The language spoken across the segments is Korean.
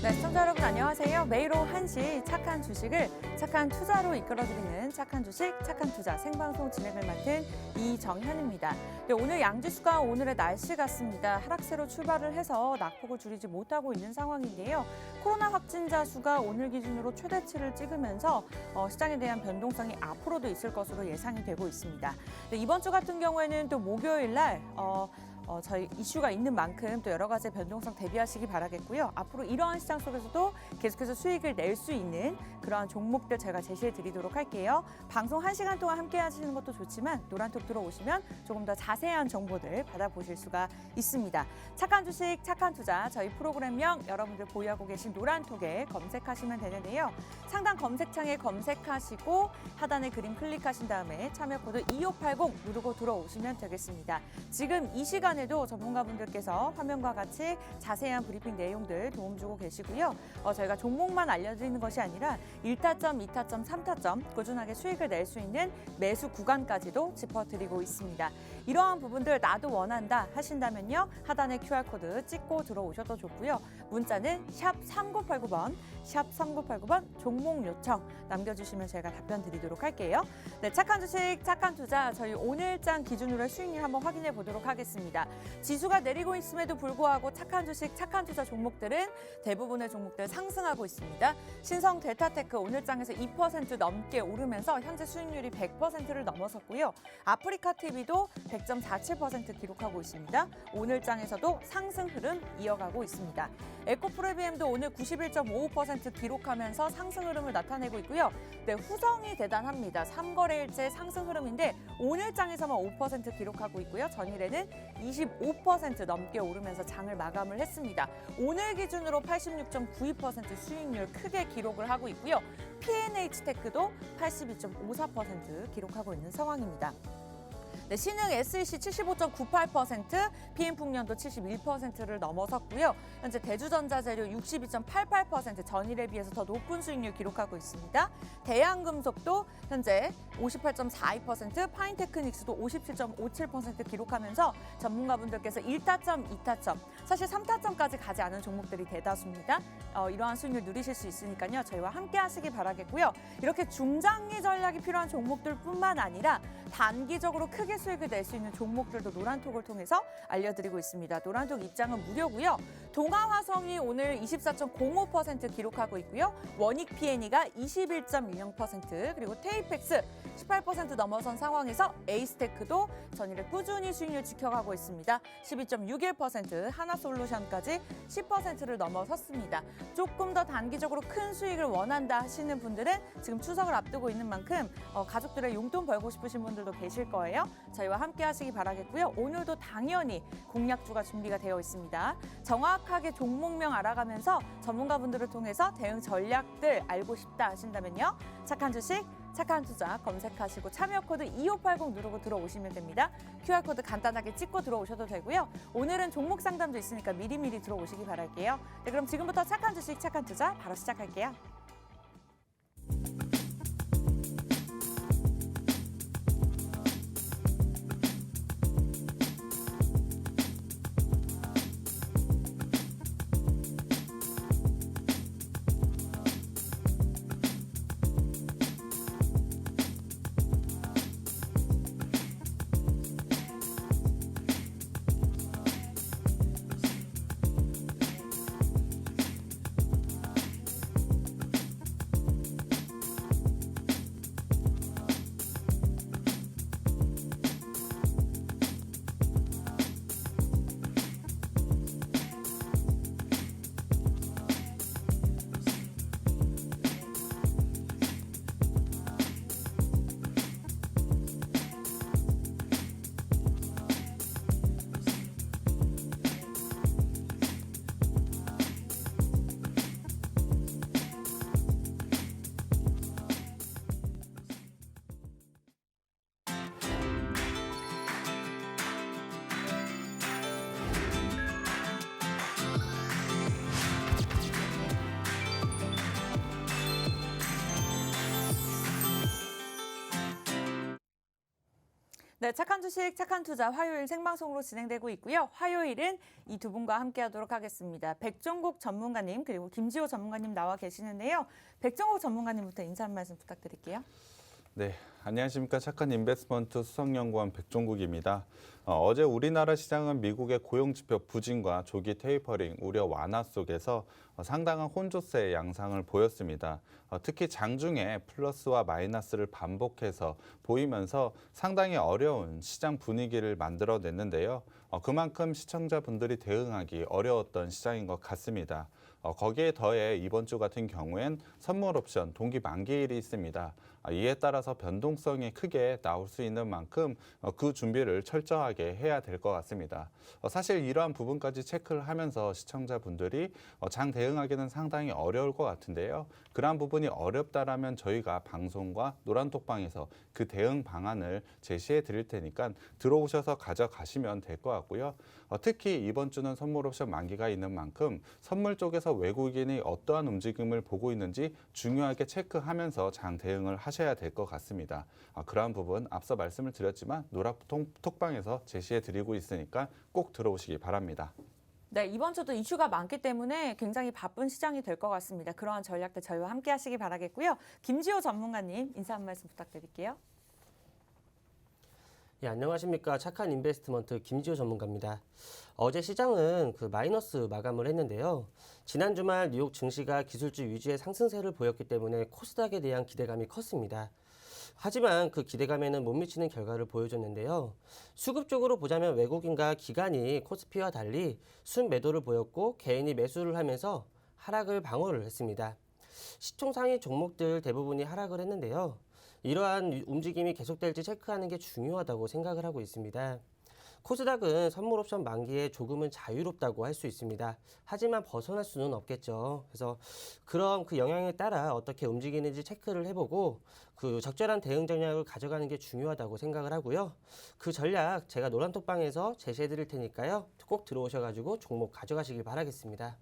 네, 시청자 여러분 안녕하세요. 매일 오후 1시 착한 주식을 착한 투자로 이끌어드리는 착한 주식, 착한 투자 생방송 진행을 맡은 이정현입니다. 네, 오늘 양지수가 오늘의 날씨 같습니다. 하락세로 출발을 해서 낙폭을 줄이지 못하고 있는 상황인데요. 코로나 확진자 수가 오늘 기준으로 최대치를 찍으면서 시장에 대한 변동성이 앞으로도 있을 것으로 예상이 되고 있습니다. 네, 이번 주 같은 경우에는 또 목요일 날 저희 이슈가 있는 만큼 또 여러 가지 변동성 대비하시기 바라겠고요. 앞으로 이러한 시장 속에서도 계속해서 수익을 낼 수 있는 그러한 종목들 제가 제시해 드리도록 할게요. 방송 1시간 동안 함께 하시는 것도 좋지만 노란톡 들어오시면 조금 더 자세한 정보들 받아보실 수가 있습니다. 착한 주식, 착한 투자 저희 프로그램명 여러분들 보유하고 계신 노란톡에 검색하시면 되는데요. 상단 검색창에 검색하시고 하단에 그림 클릭하신 다음에 참여 코드 2580 누르고 들어오시면 되겠습니다. 지금 이 시간에도 전문가분들께서 화면과 같이 자세한 브리핑 내용들 도움 주고 계시고요. 저희가 종목만 알려드리는 것이 아니라 1타점, 2타점, 3타점 꾸준하게 수익을 낼 수 있는 매수 구간까지도 짚어드리고 있습니다. 이러한 부분들 나도 원한다 하신다면요. 하단에 QR코드 찍고 들어오셔도 좋고요. 문자는 샵 3989번, 샵 3989번 종목 요청 남겨주시면 제가 답변 드리도록 할게요. 네, 착한 주식, 착한 투자 저희 오늘장 기준으로의 수익률 한번 확인해 보도록 하겠습니다. 지수가 내리고 있음에도 불구하고 착한 주식, 착한 투자 종목들은 대부분의 종목들 상승하고 있습니다. 신성 델타테크 오늘장에서 2% 넘게 오르면서 현재 수익률이 100%를 넘어섰고요. 아프리카 TV도 100.47% 기록하고 있습니다. 오늘장에서도 상승 흐름 이어가고 있습니다. 에코프로비엠도 오늘 91.55% 기록하면서 상승 흐름을 나타내고 있고요. 네, 후성이 대단합니다. 3거래일째 상승 흐름인데 오늘장에서만 5% 기록하고 있고요. 전일에는 25% 넘게 오르면서 장을 마감을 했습니다. 오늘 기준으로 86.92% 수익률 크게 기록을 하고 있고요. P&H테크도 82.54% 기록하고 있는 상황입니다. 네, 신흥 SEC 75.98%, PM풍년도 71%를 넘어섰고요. 현재 대주전자재료 62.88% 전일에 비해서 더 높은 수익률 기록하고 있습니다. 대양금속도 현재 58.42%, 파인테크닉스도 57.57% 기록하면서 전문가분들께서 1타점, 2타점, 사실 3타점까지 가지 않은 종목들이 대다수입니다. 이러한 수익률 누리실 수 있으니까요. 저희와 함께 하시기 바라겠고요. 이렇게 중장기 전략이 필요한 종목들뿐만 아니라 단기적으로 크게 수익을 낼 수 있는 종목들도 노란톡을 통해서 알려드리고 있습니다. 노란톡 입장은 무료고요. 동아화성이 오늘 24.05% 기록하고 있고요. 원익 P&E가 21.10%, 그리고 테이펙스 18% 넘어선 상황에서 에이스테크도 전일에 꾸준히 수익률 지켜가고 있습니다. 12.61%, 하나솔루션까지 10%를 넘어섰습니다. 조금 더 단기적으로 큰 수익을 원한다 하시는 분들은 지금 추석을 앞두고 있는 만큼 가족들의 용돈 벌고 싶으신 분들도 계실 거예요. 저희와 함께 하시기 바라겠고요. 오늘도 당연히 공략주가 준비가 되어 있습니다. 정확하게 종목명 알아가면서 전문가분들을 통해서 대응 전략들 알고 싶다 하신다면요. 착한 주식, 착한 투자 검색하시고 참여 코드 2580 누르고 들어오시면 됩니다. QR코드 간단하게 찍고 들어오셔도 되고요. 오늘은 종목 상담도 있으니까 미리미리 들어오시기 바랄게요. 네, 그럼 지금부터 착한 주식, 착한 투자 바로 시작할게요. 네, 착한 주식, 착한 투자 화요일 생방송으로 진행되고 있고요. 화요일은 이 두 분과 함께하도록 하겠습니다. 백종국 전문가님 그리고 김지호 전문가님 나와 계시는데요. 백종국 전문가님부터 인사 한 말씀 부탁드릴게요. 네, 안녕하십니까. 착한 인베스트먼트 수석연구원 백종국입니다. 어제 우리나라 시장은 미국의 고용지표 부진과 조기 테이퍼링 우려 완화 속에서 상당한 혼조세의 양상을 보였습니다. 특히 장중에 플러스와 마이너스를 반복해서 보이면서 상당히 어려운 시장 분위기를 만들어냈는데요. 그만큼 시청자분들이 대응하기 어려웠던 시장인 것 같습니다. 거기에 더해 이번 주 같은 경우엔 선물 옵션 동기 만기일이 있습니다. 이에 따라서 변동성이 크게 나올 수 있는 만큼 그 준비를 철저하게 해야 될 것 같습니다. 사실 이러한 부분까지 체크를 하면서 시청자분들이 장 대응하기는 상당히 어려울 것 같은데요. 그러한 부분이 어렵다라면 저희가 방송과 노란톡방에서 그 대응 방안을 제시해 드릴 테니까 들어오셔서 가져가시면 될 것 같고요. 특히 이번 주는 선물 옵션 만기가 있는 만큼 선물 쪽에서 외국인이 어떠한 움직임을 보고 있는지 중요하게 체크하면서 장 대응을 하셔야 될 것 같습니다. 그러한 부분 앞서 말씀을 드렸지만 노란톡방에서 제시해 드리고 있으니까 꼭 들어오시기 바랍니다. 네, 이번 주도 이슈가 많기 때문에 굉장히 바쁜 시장이 될 것 같습니다. 그러한 전략들 저희와 함께 하시기 바라겠고요. 김지호 전문가님 인사 한 말씀 부탁드릴게요. 예, 안녕하십니까. 착한 인베스트먼트 김지호 전문가입니다. 어제 시장은 마이너스 마감을 했는데요. 지난 주말 뉴욕 증시가 기술주 위주의 상승세를 보였기 때문에 코스닥에 대한 기대감이 컸습니다. 하지만 그 기대감에는 못 미치는 결과를 보여줬는데요. 수급적으로 보자면 외국인과 기관이 코스피와 달리 순매도를 보였고 개인이 매수를 하면서 하락을 방어를 했습니다. 시총 상위 종목들 대부분이 하락을 했는데요. 이러한 움직임이 계속될지 체크하는 게 중요하다고 생각을 하고 있습니다. 코스닥은 선물 옵션 만기에 조금은 자유롭다고 할 수 있습니다. 하지만 벗어날 수는 없겠죠. 그래서 그런 그 영향에 따라 어떻게 움직이는지 체크를 해보고 그 적절한 대응 전략을 가져가는 게 중요하다고 생각을 하고요. 그 전략 제가 노란톡방에서 제시해 드릴 테니까요. 꼭 들어오셔가지고 종목 가져가시길 바라겠습니다.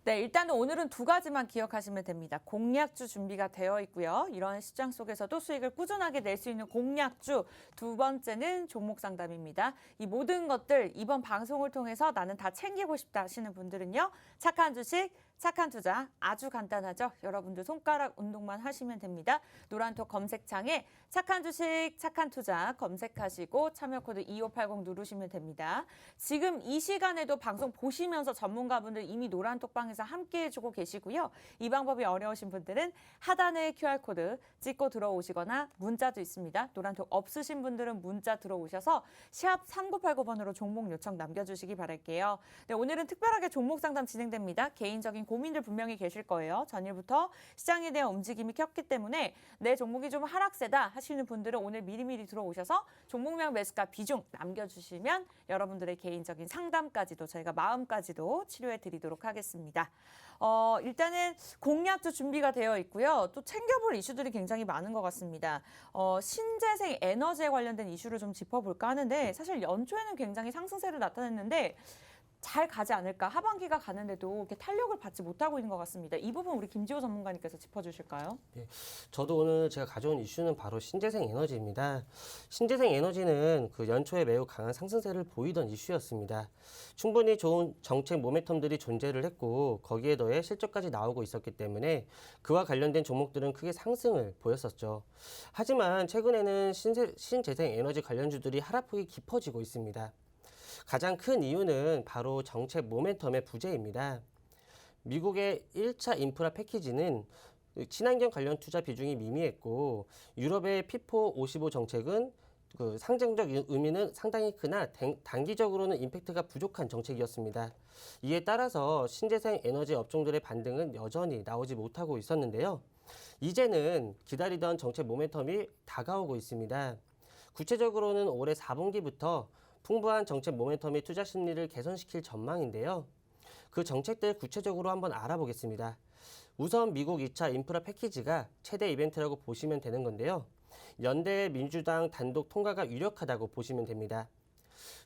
네, 일단은 오늘은 두 가지만 기억하시면 됩니다. 공략주 준비가 되어 있고요. 이런 시장 속에서도 수익을 꾸준하게 낼 수 있는 공략주. 두 번째는 종목 상담입니다. 이 모든 것들 이번 방송을 통해서 나는 다 챙기고 싶다 하시는 분들은요. 착한 주식, 착한 투자 아주 간단하죠. 여러분들 손가락 운동만 하시면 됩니다. 노란톡 검색창에 착한 주식, 착한 투자 검색하시고 참여 코드 2580 누르시면 됩니다. 지금 이 시간에도 방송 보시면서 전문가분들 이미 노란톡방에서 함께 해주고 계시고요. 이 방법이 어려우신 분들은 하단에 QR코드 찍고 들어오시거나 문자도 있습니다. 노란톡 없으신 분들은 문자 들어오셔서 샵 3989번으로 종목 요청 남겨주시기 바랄게요. 네, 오늘은 특별하게 종목 상담 진행됩니다. 개인적인 고민들 분명히 계실 거예요. 전일부터 시장에 대한 움직임이 켰기 때문에 내 종목이 좀 하락세다 하시는 분들은 오늘 미리미리 들어오셔서 종목명 매수가 비중 남겨주시면 여러분들의 개인적인 상담까지도 저희가 마음까지도 치료해 드리도록 하겠습니다. 일단은 공략도 준비가 되어 있고요. 또 챙겨볼 이슈들이 굉장히 많은 것 같습니다. 신재생 에너지에 관련된 이슈를 좀 짚어볼까 하는데 사실 연초에는 굉장히 상승세를 나타냈는데 잘 가지 않을까. 하반기가 가는데도 이렇게 탄력을 받지 못하고 있는 것 같습니다. 이 부분 우리 김지호 전문가님께서 짚어주실까요? 네, 저도 오늘 제가 가져온 이슈는 바로 신재생 에너지입니다. 신재생 에너지는 연초에 매우 강한 상승세를 보이던 이슈였습니다. 충분히 좋은 정책 모멘텀들이 존재를 했고 거기에 더해 실적까지 나오고 있었기 때문에 그와 관련된 종목들은 크게 상승을 보였었죠. 하지만 최근에는 신재생 에너지 관련주들이 하락폭이 깊어지고 있습니다. 가장 큰 이유는 바로 정책 모멘텀의 부재입니다. 미국의 1차 인프라 패키지는 친환경 관련 투자 비중이 미미했고 유럽의 피포 55 정책은 상징적 의미는 상당히 크나 단기적으로는 임팩트가 부족한 정책이었습니다. 이에 따라서 신재생 에너지 업종들의 반등은 여전히 나오지 못하고 있었는데요. 이제는 기다리던 정책 모멘텀이 다가오고 있습니다. 구체적으로는 올해 4분기부터 풍부한 정책 모멘텀이 투자 심리를 개선시킬 전망인데요. 그 정책들 구체적으로 한번 알아보겠습니다. 우선 미국 2차 인프라 패키지가 최대 이벤트라고 보시면 되는 건데요. 연대 민주당 단독 통과가 유력하다고 보시면 됩니다.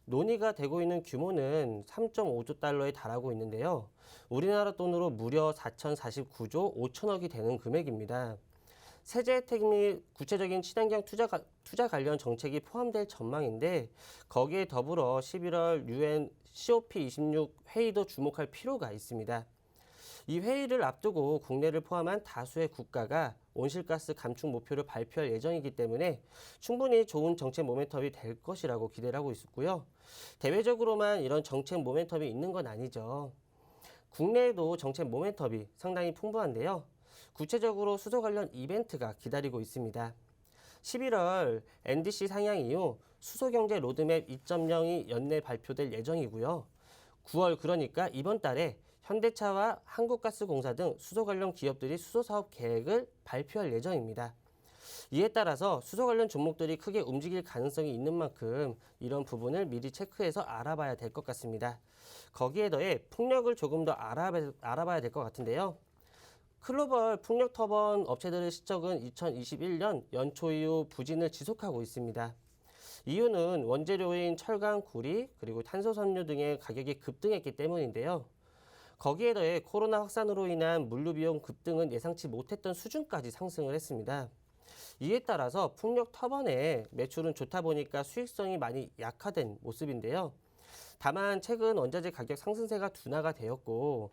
논의가 되고 있는 규모는 3.5조 달러에 달하고 있는데요. 우리나라 돈으로 무려 4,049조 5천억이 되는 금액입니다. 세제 혜택 및 구체적인 친환경 투자 관련 정책이 포함될 전망인데 거기에 더불어 11월 UN COP26 회의도 주목할 필요가 있습니다. 이 회의를 앞두고 국내를 포함한 다수의 국가가 온실가스 감축 목표를 발표할 예정이기 때문에 충분히 좋은 정책 모멘텀이 될 것이라고 기대를 하고 있고요. 대외적으로만 이런 정책 모멘텀이 있는 건 아니죠. 국내에도 정책 모멘텀이 상당히 풍부한데요. 구체적으로 수소 관련 이벤트가 기다리고 있습니다. 11월 NDC 상향 이후 수소경제 로드맵 2.0이 연내 발표될 예정이고요. 9월 그러니까 이번 달에 현대차와 한국가스공사 등 수소 관련 기업들이 수소 사업 계획을 발표할 예정입니다. 이에 따라서 수소 관련 종목들이 크게 움직일 가능성이 있는 만큼 이런 부분을 미리 체크해서 알아봐야 될 것 같습니다. 거기에 더해 풍력을 조금 더 알아봐야 될 것 같은데요. 글로벌 풍력 터번 업체들의 실적은 2021년 연초 이후 부진을 지속하고 있습니다. 이유는 원재료인 철강, 구리, 그리고 탄소섬유 등의 가격이 급등했기 때문인데요. 거기에 더해 코로나 확산으로 인한 물류 비용 급등은 예상치 못했던 수준까지 상승을 했습니다. 이에 따라서 풍력 터번의 매출은 좋다 보니까 수익성이 많이 약화된 모습인데요. 다만 최근 원자재 가격 상승세가 둔화가 되었고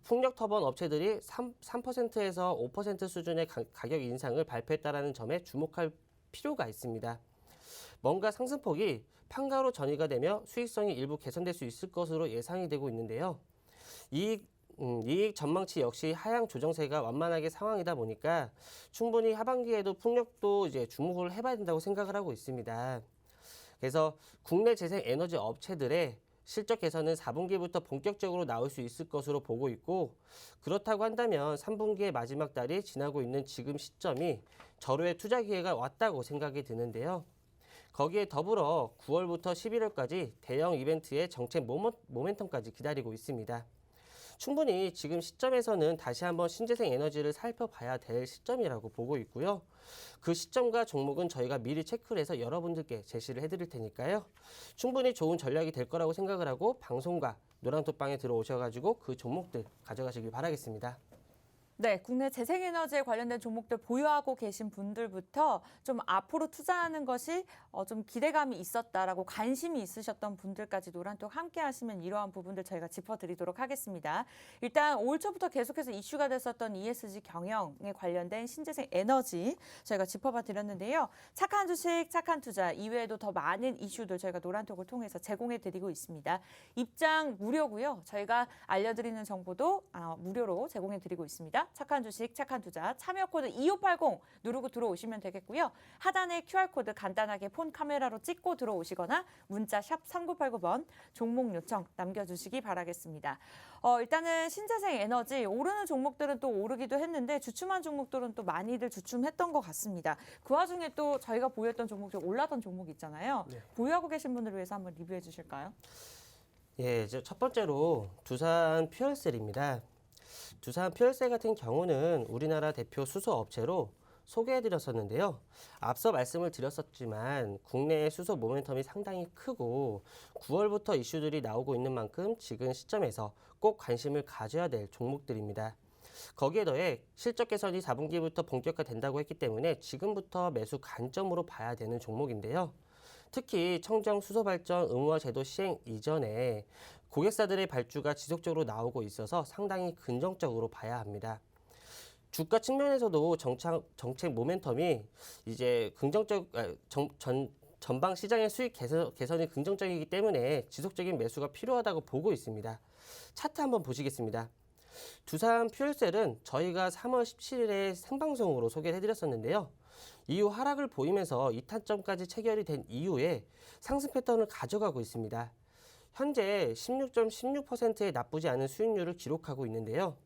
풍력 터번 업체들이 3%에서 5% 수준의 가격 인상을 발표했다는 점에 주목할 필요가 있습니다. 뭔가 상승폭이 판가로 전이가 되며 수익성이 일부 개선될 수 있을 것으로 예상이 되고 있는데요. 이익 전망치 역시 하향 조정세가 완만하게 상황이다 보니까 충분히 하반기에도 풍력도 이제 주목을 해봐야 된다고 생각을 하고 있습니다. 그래서 국내 재생 에너지 업체들의 실적 개선은 4분기부터 본격적으로 나올 수 있을 것으로 보고 있고 그렇다고 한다면 3분기의 마지막 달이 지나고 있는 지금 시점이 절호의 투자 기회가 왔다고 생각이 드는데요. 거기에 더불어 9월부터 11월까지 대형 이벤트의 정책 모멘텀까지 기다리고 있습니다. 충분히 지금 시점에서는 다시 한번 신재생 에너지를 살펴봐야 될 시점이라고 보고 있고요. 그 시점과 종목은 저희가 미리 체크를 해서 여러분들께 제시를 해드릴 테니까요. 충분히 좋은 전략이 될 거라고 생각을 하고 방송과 노랑톡방에 들어오셔가지고 그 종목들 가져가시길 바라겠습니다. 네, 국내 재생에너지에 관련된 종목들 보유하고 계신 분들부터 좀 앞으로 투자하는 것이 좀 기대감이 있었다라고 관심이 있으셨던 분들까지 노란톡 함께 하시면 이러한 부분들 저희가 짚어드리도록 하겠습니다. 일단 올 초부터 계속해서 이슈가 됐었던 ESG 경영에 관련된 신재생 에너지 저희가 짚어봐 드렸는데요. 착한 주식, 착한 투자 이외에도 더 많은 이슈들 저희가 노란톡을 통해서 제공해 드리고 있습니다. 입장 무료고요. 저희가 알려드리는 정보도 무료로 제공해 드리고 있습니다. 착한 주식, 착한 투자, 참여 코드 2580 누르고 들어오시면 되겠고요. 하단에 QR코드 간단하게 폰 카메라로 찍고 들어오시거나 문자 샵 3989번 종목 요청 남겨주시기 바라겠습니다. 일단은 신재생 에너지 오르는 종목들은 또 오르기도 했는데 주춤한 종목들은 또 많이들 주춤했던 것 같습니다. 그 와중에 또 저희가 보유했던 종목들 올랐던 종목 있잖아요. 네. 보유하고 계신 분들을 위해서 한번 리뷰해 주실까요? 예, 이제 첫 번째로 두산 퓨얼셀입니다. 두산 퓨얼셀 같은 경우는 우리나라 대표 수소 업체로 소개해드렸었는데요. 앞서 말씀을 드렸었지만 국내 수소 모멘텀이 상당히 크고 9월부터 이슈들이 나오고 있는 만큼 지금 시점에서 꼭 관심을 가져야 될 종목들입니다. 거기에 더해 실적 개선이 4분기부터 본격화된다고 했기 때문에 지금부터 매수 관점으로 봐야 되는 종목인데요. 특히 청정 수소발전 의무화 제도 시행 이전에 고객사들의 발주가 지속적으로 나오고 있어서 상당히 긍정적으로 봐야 합니다. 주가 측면에서도 정책 모멘텀이 이제 전방 시장의 수익 개선이 긍정적이기 때문에 지속적인 매수가 필요하다고 보고 있습니다. 차트 한번 보시겠습니다. 두산 퓨얼셀은 저희가 3월 17일에 생방송으로 소개를 해드렸었는데요. 이후 하락을 보이면서 이탈점까지 체결이 된 이후에 상승 패턴을 가져가고 있습니다. 현재 16.16%의 나쁘지 않은 수익률을 기록하고 있는데요.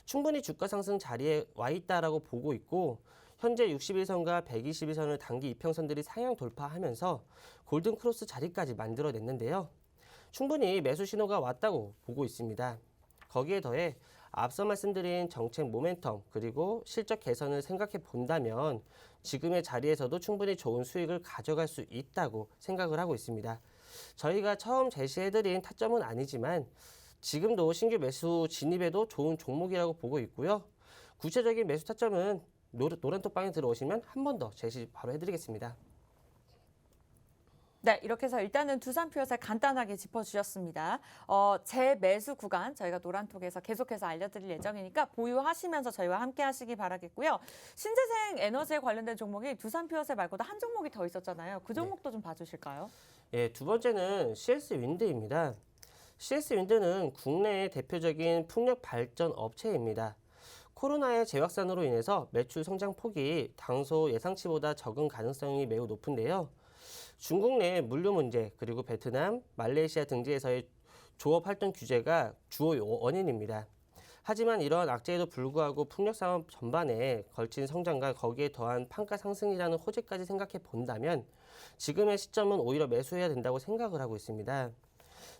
충분히 주가 상승 자리에 와 있다라고 보고 있고 현재 61선과 121선을 단기 이평선들이 상향 돌파하면서 골든 크로스 자리까지 만들어냈는데요. 충분히 매수 신호가 왔다고 보고 있습니다. 거기에 더해 앞서 말씀드린 정책 모멘텀 그리고 실적 개선을 생각해 본다면 지금의 자리에서도 충분히 좋은 수익을 가져갈 수 있다고 생각을 하고 있습니다. 저희가 처음 제시해드린 타점은 아니지만 지금도 신규 매수 진입에도 좋은 종목이라고 보고 있고요. 구체적인 매수 타점은 노란톡방에 들어오시면 한 번 더 제시 바로 해드리겠습니다. 네, 이렇게 해서 일단은 두산 퓨어셀 간단하게 짚어주셨습니다. 재매수 구간 저희가 노란톡에서 계속해서 알려드릴 예정이니까 보유하시면서 저희와 함께 하시기 바라겠고요. 신재생 에너지에 관련된 종목이 두산 퓨어셀 말고도 한 종목이 더 있었잖아요. 그 종목도 좀 봐주실까요? 예, 두 번째는 CS 윈드입니다. CS 윈드는 국내의 대표적인 풍력 발전 업체입니다. 코로나의 재확산으로 인해서 매출 성장 폭이 당초 예상치보다 적은 가능성이 매우 높은데요. 중국 내 물류 문제 그리고 베트남, 말레이시아 등지에서의 조업 활동 규제가 주요 원인입니다. 하지만 이러한 악재에도 불구하고 풍력 사업 전반에 걸친 성장과 거기에 더한 판가 상승이라는 호재까지 생각해 본다면 지금의 시점은 오히려 매수해야 된다고 생각을 하고 있습니다.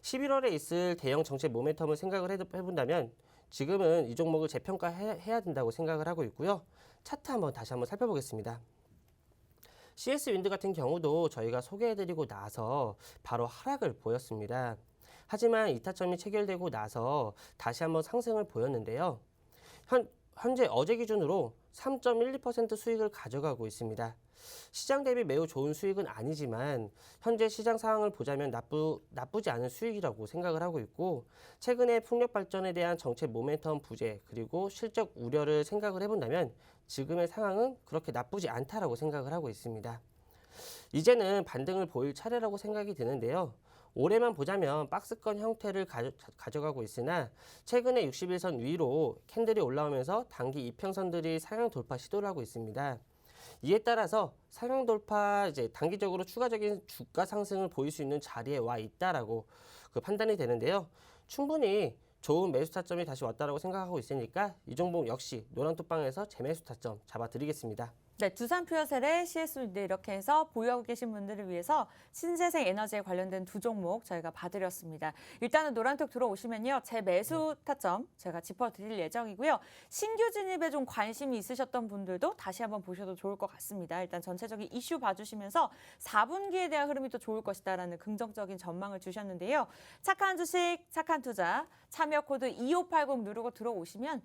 11월에 있을 대형 정책 모멘텀을 생각을 해본다면 지금은 이 종목을 재평가해야 된다고 생각을 하고 있고요. 차트 다시 한번 살펴보겠습니다. CS 윈드 같은 경우도 저희가 소개해드리고 나서 바로 하락을 보였습니다. 하지만 이타점이 체결되고 나서 다시 한번 상승을 보였는데요. 현재 어제 기준으로 3.12% 수익을 가져가고 있습니다. 시장 대비 매우 좋은 수익은 아니지만 현재 시장 상황을 보자면 나쁘지 않은 수익이라고 생각을 하고 있고 최근에 풍력 발전에 대한 정책 모멘텀 부재 그리고 실적 우려를 생각을 해본다면 지금의 상황은 그렇게 나쁘지 않다라고 생각을 하고 있습니다. 이제는 반등을 보일 차례라고 생각이 드는데요. 올해만 보자면 박스권 형태를 가져가고 있으나 최근에 61선 위로 캔들이 올라오면서 단기 이평선들이 상향 돌파 시도를 하고 있습니다. 이에 따라서 상향 돌파 단기적으로 추가적인 주가 상승을 보일 수 있는 자리에 와 있다라고 판단이 되는데요. 충분히 좋은 매수 타점이 다시 왔다라고 생각하고 있으니까 이 종목 역시 노란톡방에서 재매수 타점 잡아드리겠습니다. 네, 두산 퓨어셀의 CS윈드 이렇게 해서 보유하고 계신 분들을 위해서 신재생 에너지에 관련된 두 종목 저희가 봐드렸습니다. 일단은 노란톡 들어오시면요. 제 매수 타점 제가 짚어드릴 예정이고요. 신규 진입에 좀 관심이 있으셨던 분들도 다시 한번 보셔도 좋을 것 같습니다. 일단 전체적인 이슈 봐주시면서 4분기에 대한 흐름이 또 좋을 것이다라는 긍정적인 전망을 주셨는데요. 착한 주식, 착한 투자, 참여 코드 2580 누르고 들어오시면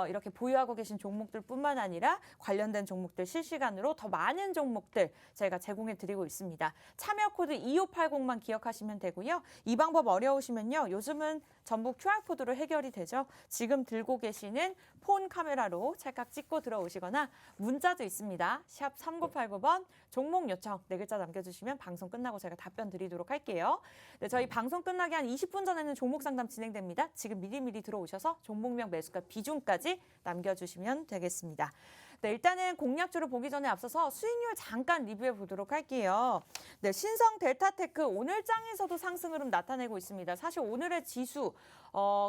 이렇게 보유하고 계신 종목들뿐만 아니라 관련된 종목들 실시간으로 더 많은 종목들 저희가 제공해 드리고 있습니다. 참여 코드 2580만 기억하시면 되고요. 이 방법 어려우시면요. 요즘은 전부 QR코드로 해결이 되죠. 지금 들고 계시는 폰 카메라로 찰칵 찍고 들어오시거나 문자도 있습니다. 샵 3989번 종목 요청 4글자 남겨주시면 방송 끝나고 제가 답변 드리도록 할게요. 네, 저희 방송 끝나기 한 20분 전에는 종목 상담 진행됩니다. 지금 미리 들어오셔서 종목명 매수가 비중까지 남겨주시면 되겠습니다. 네, 일단은 공략주를 보기 전에 앞서서 수익률 잠깐 리뷰해 보도록 할게요. 네, 신성 델타테크 오늘 장에서도 상승 흐름 나타내고 있습니다. 사실 오늘의 지수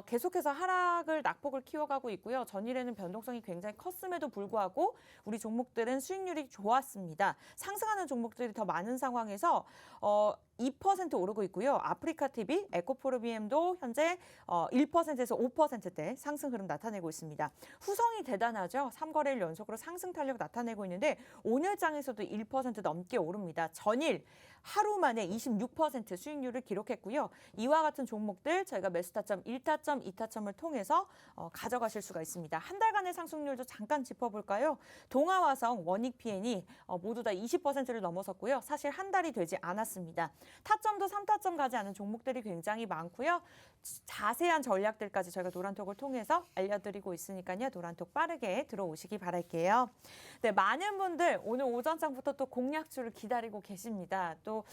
계속해서 하락을 낙폭을 키워가고 있고요. 전일에는 변동성이 굉장히 컸음에도 불구하고 우리 종목들은 수익률이 좋았습니다. 상승하는 종목들이 더 많은 상황에서 2% 오르고 있고요. 아프리카TV, 에코프로비엠도 현재 1%에서 5%대 상승 흐름 나타내고 있습니다. 후성이 대단하죠. 3거래일 연속으로 상승 탄력 나타내고 있는데 오늘 장에서도 1% 넘게 오릅니다. 전일 하루 만에 26% 수익률을 기록했고요. 이와 같은 종목들 저희가 매수 타점 1타점, 2타점을 통해서 가져가실 수가 있습니다. 한 달간의 상승률도 잠깐 짚어볼까요? 동아화성, 원익PN이 모두 다 20%를 넘어섰고요. 사실 한 달이 되지 않았습니다. 타점도 3타점 가지 않은 종목들이 굉장히 많고요. 자세한 전략들까지 저희가 노란톡을 통해서 알려드리고 있으니까요. 노란톡 빠르게 들어오시기 바랄게요. 네, 많은 분들 오늘 오전장부터 또 공략주를 기다리고 계십니다. 또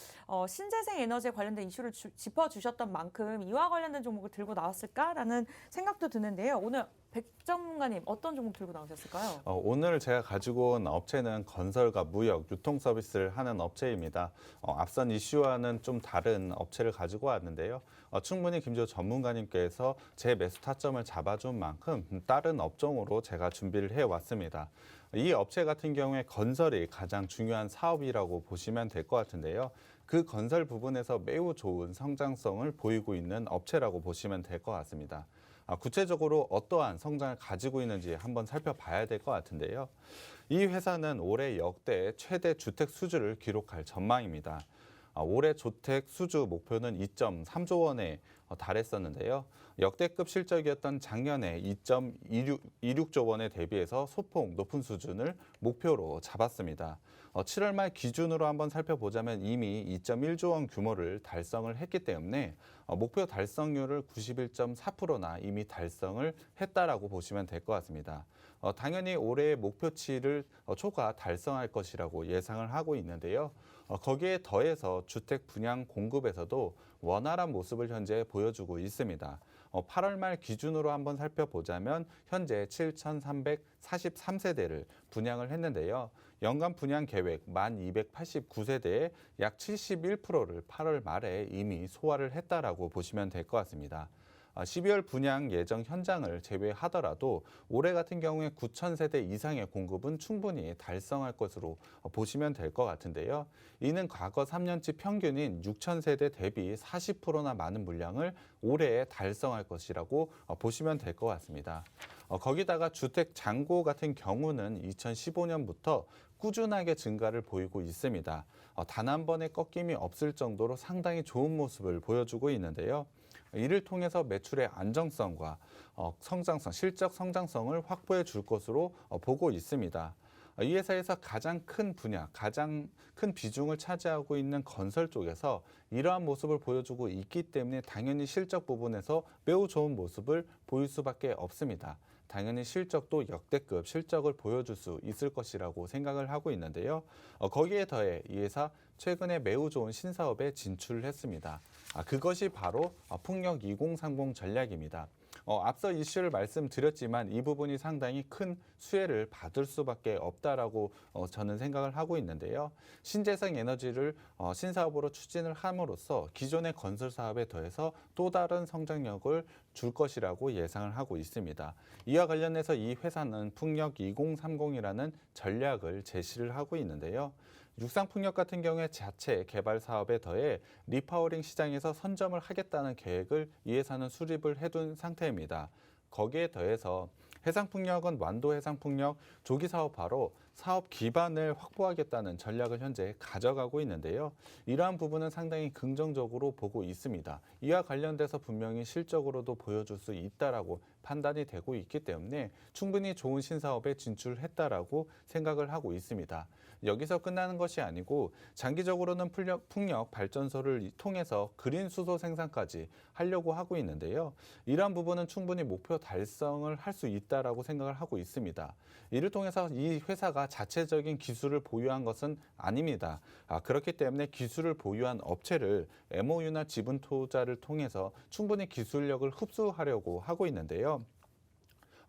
신재생 에너지에 관련된 이슈를 짚어주셨던 만큼 이와 관련된 종목을 들고 나왔을까라는 생각도 드는데요. 오늘 백 전문가님 어떤 종목 들고 나오셨을까요? 오늘 제가 가지고 온 업체는 건설과 무역, 유통 서비스를 하는 업체입니다. 앞선 이슈와는 좀 다른 업체를 가지고 왔는데요. 충분히 김지호 전문가님께서 제 매수 타점을 잡아준 만큼 다른 업종으로 제가 준비를 해왔습니다. 이 업체 같은 경우에 건설이 가장 중요한 사업이라고 보시면 될 것 같은데요. 그 건설 부분에서 매우 좋은 성장성을 보이고 있는 업체라고 보시면 될 것 같습니다. 구체적으로 어떠한 성장을 가지고 있는지 한번 살펴봐야 될 것 같은데요. 이 회사는 올해 역대 최대 주택 수주를 기록할 전망입니다. 올해 주택 수주 목표는 2.3조 원에 달했었는데요. 역대급 실적이었던 작년에 2.26조 원에 대비해서 소폭 높은 수준을 목표로 잡았습니다. 7월 말 기준으로 한번 살펴보자면 이미 2.1조 원 규모를 달성을 했기 때문에 목표 달성률을 91.4%나 이미 달성을 했다라고 보시면 될 것 같습니다. 당연히 올해의 목표치를 초과 달성할 것이라고 예상을 하고 있는데요. 거기에 더해서 주택 분양 공급에서도 원활한 모습을 현재 보여주고 있습니다. 8월 말 기준으로 한번 살펴보자면 현재 7,343세대를 분양을 했는데요. 연간 분양 계획 1,289세대의 약 71%를 8월 말에 이미 소화를 했다라고 보시면 될 것 같습니다. 12월 분양 예정 현장을 제외하더라도 올해 같은 경우에 9,000세대 이상의 공급은 충분히 달성할 것으로 보시면 될 것 같은데요. 이는 과거 3년치 평균인 6,000세대 대비 40%나 많은 물량을 올해에 달성할 것이라고 보시면 될 것 같습니다. 거기다가 주택 잔고 같은 경우는 2015년부터 꾸준하게 증가를 보이고 있습니다. 단 한 번의 꺾임이 없을 정도로 상당히 좋은 모습을 보여주고 있는데요. 이를 통해서 매출의 안정성과 성장성, 실적 성장성을 확보해 줄 것으로 보고 있습니다. 이 회사에서 가장 큰 분야, 가장 큰 비중을 차지하고 있는 건설 쪽에서 이러한 모습을 보여주고 있기 때문에 당연히 실적 부분에서 매우 좋은 모습을 보일 수밖에 없습니다. 당연히 실적도 역대급 실적을 보여줄 수 있을 것이라고 생각을 하고 있는데요. 거기에 더해 이 회사 최근에 매우 좋은 신사업에 진출을 했습니다. 그것이 바로 풍력 2030 전략입니다. 앞서 이슈를 말씀드렸지만 이 부분이 상당히 큰 수혜를 받을 수밖에 없다라고 저는 생각을 하고 있는데요. 신재생 에너지를 신사업으로 추진을 함으로써 기존의 건설 사업에 더해서 또 다른 성장력을 줄 것이라고 예상을 하고 있습니다. 이와 관련해서 이 회사는 풍력 2030이라는 전략을 제시를 하고 있는데요. 육상풍력 같은 경우에 자체 개발 사업에 더해 리파워링 시장에서 선점을 하겠다는 계획을 이 회사는 수립을 해둔 상태입니다. 거기에 더해서 해상풍력은 완도 해상풍력 조기 사업화로 사업 기반을 확보하겠다는 전략을 현재 가져가고 있는데요. 이러한 부분은 상당히 긍정적으로 보고 있습니다. 이와 관련돼서 분명히 실적으로도 보여줄 수 있다라고 판단이 되고 있기 때문에 충분히 좋은 신사업에 진출했다라고 생각을 하고 있습니다. 여기서 끝나는 것이 아니고 장기적으로는 풍력 발전소를 통해서 그린 수소 생산까지 하려고 하고 있는데요. 이러한 부분은 충분히 목표 달성을 할 수 있다라고 생각을 하고 있습니다. 이를 통해서 이 회사가 자체적인 기술을 보유한 것은 아닙니다. 그렇기 때문에 기술을 보유한 업체를 MOU나 지분 투자를 통해서 충분히 기술력을 흡수하려고 하고 있는데요.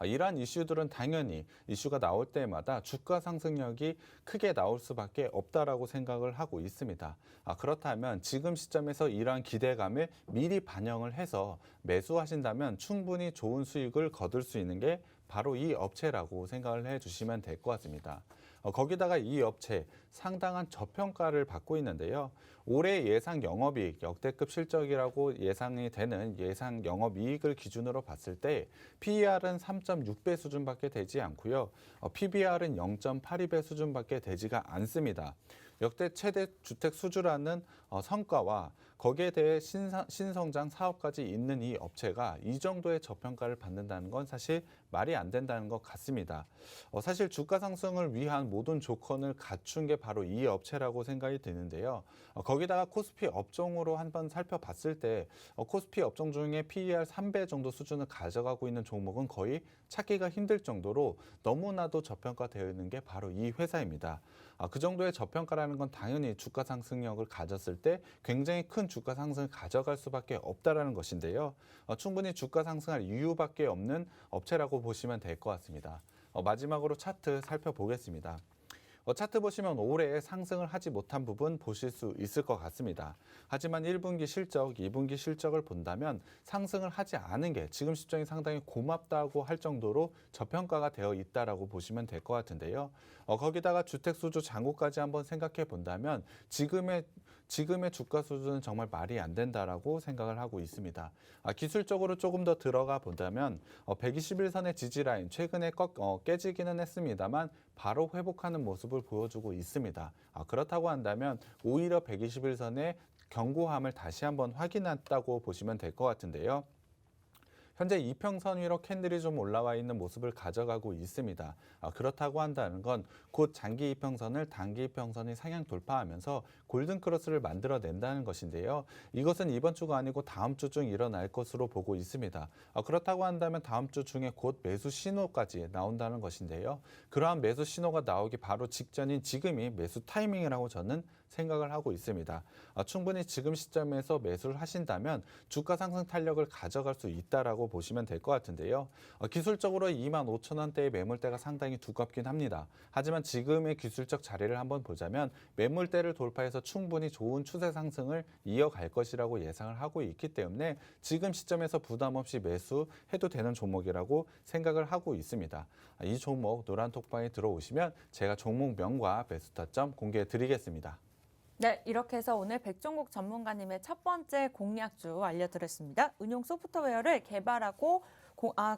이러한 이슈들은 당연히 이슈가 나올 때마다 주가 상승력이 크게 나올 수밖에 없다라고 생각을 하고 있습니다. 그렇다면 지금 시점에서 이러한 기대감을 미리 반영을 해서 매수하신다면 충분히 좋은 수익을 거둘 수 있는 게 바로 이 업체라고 생각을 해주시면 될 것 같습니다. 거기다가 이 업체 상당한 저평가를 받고 있는데요. 올해 예상 영업이익 역대급 실적이라고 예상이 되는 예상 영업이익을 기준으로 봤을 때 PER은 3.6배 수준밖에 되지 않고요. PBR은 0.82배 수준밖에 되지가 않습니다. 역대 최대 주택 수주라는 성과와 거기에 대해 신성장 사업까지 있는 이 업체가 이 정도의 저평가를 받는다는 건 사실 말이 안 된다는 것 같습니다. 사실 주가 상승을 위한 모든 조건을 갖춘 게 바로 이 업체라고 생각이 드는데요. 거기다가 코스피 업종으로 한번 살펴봤을 때 코스피 업종 중에 PER 3배 정도 수준을 가져가고 있는 종목은 거의 찾기가 힘들 정도로 너무나도 저평가되어 있는 게 바로 이 회사입니다. 그 정도의 저평가라는 건 당연히 주가 상승력을 가졌을 때 굉장히 큰 주가 상승을 가져갈 수밖에 없다라는 것인데요. 충분히 주가 상승할 이유밖에 없는 업체라고 보시면 될 것 같습니다. 마지막으로 차트 살펴보겠습니다. 차트 보시면 올해 상승을 하지 못한 부분 보실 수 있을 것 같습니다. 하지만 1분기 실적, 2분기 실적을 본다면 상승을 하지 않은 게 지금 시점이 상당히 고맙다고 할 정도로 저평가가 되어 있다라고 보시면 될 것 같은데요. 거기다가 주택 수주 잔고까지 한번 생각해 본다면 지금의 주가 수준은 정말 말이 안 된다라고 생각을 하고 있습니다. 기술적으로 조금 더 들어가 본다면 121선의 지지라인 최근에 깨지기는 했습니다만 바로 회복하는 모습을 보여주고 있습니다. 그렇다고 한다면 오히려 120일선의 견고함을 다시 한번 확인했다고 보시면 될 것 같은데요. 현재 이평선 위로 캔들이 좀 올라와 있는 모습을 가져가고 있습니다. 그렇다고 한다는 건 곧 장기 이평선을 단기 이평선이 상향 돌파하면서 골든크로스를 만들어낸다는 것인데요. 이것은 이번 주가 아니고 다음 주 중 일어날 것으로 보고 있습니다. 그렇다고 한다면 다음 주 중에 곧 매수 신호까지 나온다는 것인데요. 그러한 매수 신호가 나오기 바로 직전인 지금이 매수 타이밍이라고 저는 생각을 하고 있습니다. 충분히 지금 시점에서 매수를 하신다면 주가 상승 탄력을 가져갈 수 있다라고 보시면 될 것 같은데요. 기술적으로 25,000원대의 매물대가 상당히 두껍긴 합니다. 하지만 지금의 기술적 자리를 한번 보자면 매물대를 돌파해서 충분히 좋은 추세 상승을 이어갈 것이라고 예상을 하고 있기 때문에 지금 시점에서 부담 없이 매수해도 되는 종목이라고 생각을 하고 있습니다. 이 종목 노란톡방에 들어오시면 제가 종목명과 매수 타점 공개해 드리겠습니다. 네, 이렇게 해서 오늘 백종국 전문가님의 첫 번째 공략주 알려드렸습니다. 은용 소프트웨어를 개발하고